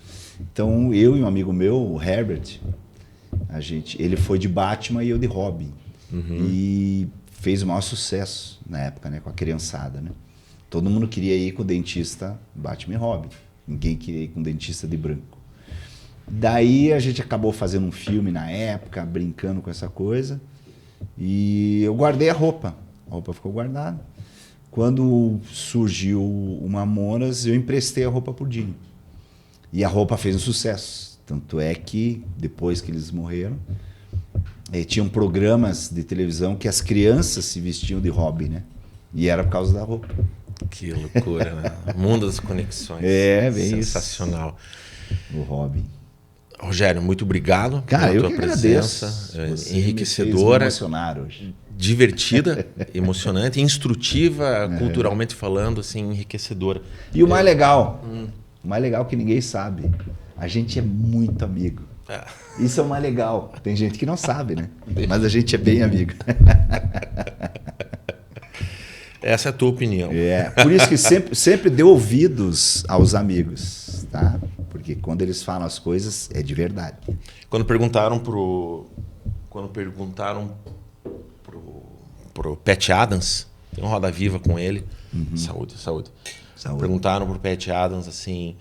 Então, eu e um amigo meu, o Herbert, ele foi de Batman e eu de Robin. E fez o maior sucesso na época, né, com a criançada, né? Todo mundo queria ir com o dentista Batman e Robin. Ninguém queria ir com o dentista de branco. Daí a gente acabou fazendo um filme na época, brincando com essa coisa. E eu guardei a roupa. A roupa ficou guardada. Quando surgiu o Mamonas, eu emprestei a roupa pro Dinho. E a roupa fez um sucesso. Tanto é que, depois que eles morreram, tinham programas de televisão que as crianças se vestiam de Robin, né? E era por causa da roupa. Que loucura, né? O mundo das conexões. Bem sensacional. Isso. O Robin. Rogério, muito obrigado pela tua presença. Enriquecedora. Me emocionar hoje. Divertida, emocionante, instrutiva, culturalmente falando, assim, enriquecedora. E o mais legal, que ninguém sabe, a gente é muito amigo. Isso é o mais legal. Tem gente que não sabe, né? Mas a gente é bem amigo. Essa é a tua opinião. Por isso que sempre dê ouvidos aos amigos, tá? Porque quando eles falam as coisas, é de verdade. Quando perguntaram pro Pat Adams, tem um Roda Viva com ele. Saúde. Perguntaram pro Pat Adams assim,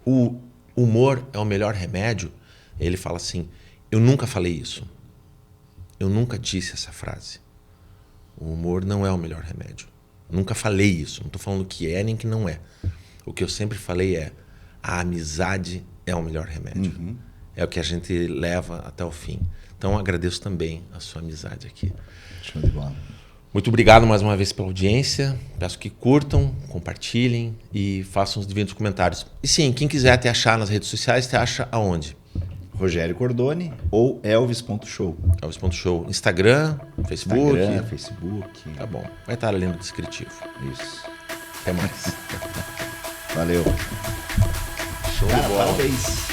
o humor é o melhor remédio? Ele fala assim, eu nunca falei isso. Eu nunca disse essa frase. O humor não é o melhor remédio. Nunca falei isso. Não estou falando que é nem que não é. O que eu sempre falei é, a amizade é o melhor remédio. É o que a gente leva até o fim. Então, agradeço também a sua amizade aqui. Show de bola. Muito obrigado mais uma vez pela audiência. Peço que curtam, compartilhem e façam os devidos comentários. E sim, quem quiser te achar nas redes sociais, te acha aonde? Rogério Cordoni ou Elvis.show. Elvis.show. Instagram, Facebook. Tá bom. Vai estar ali no descritivo. Isso. Até mais. Valeu. Show de bola. Parabéns.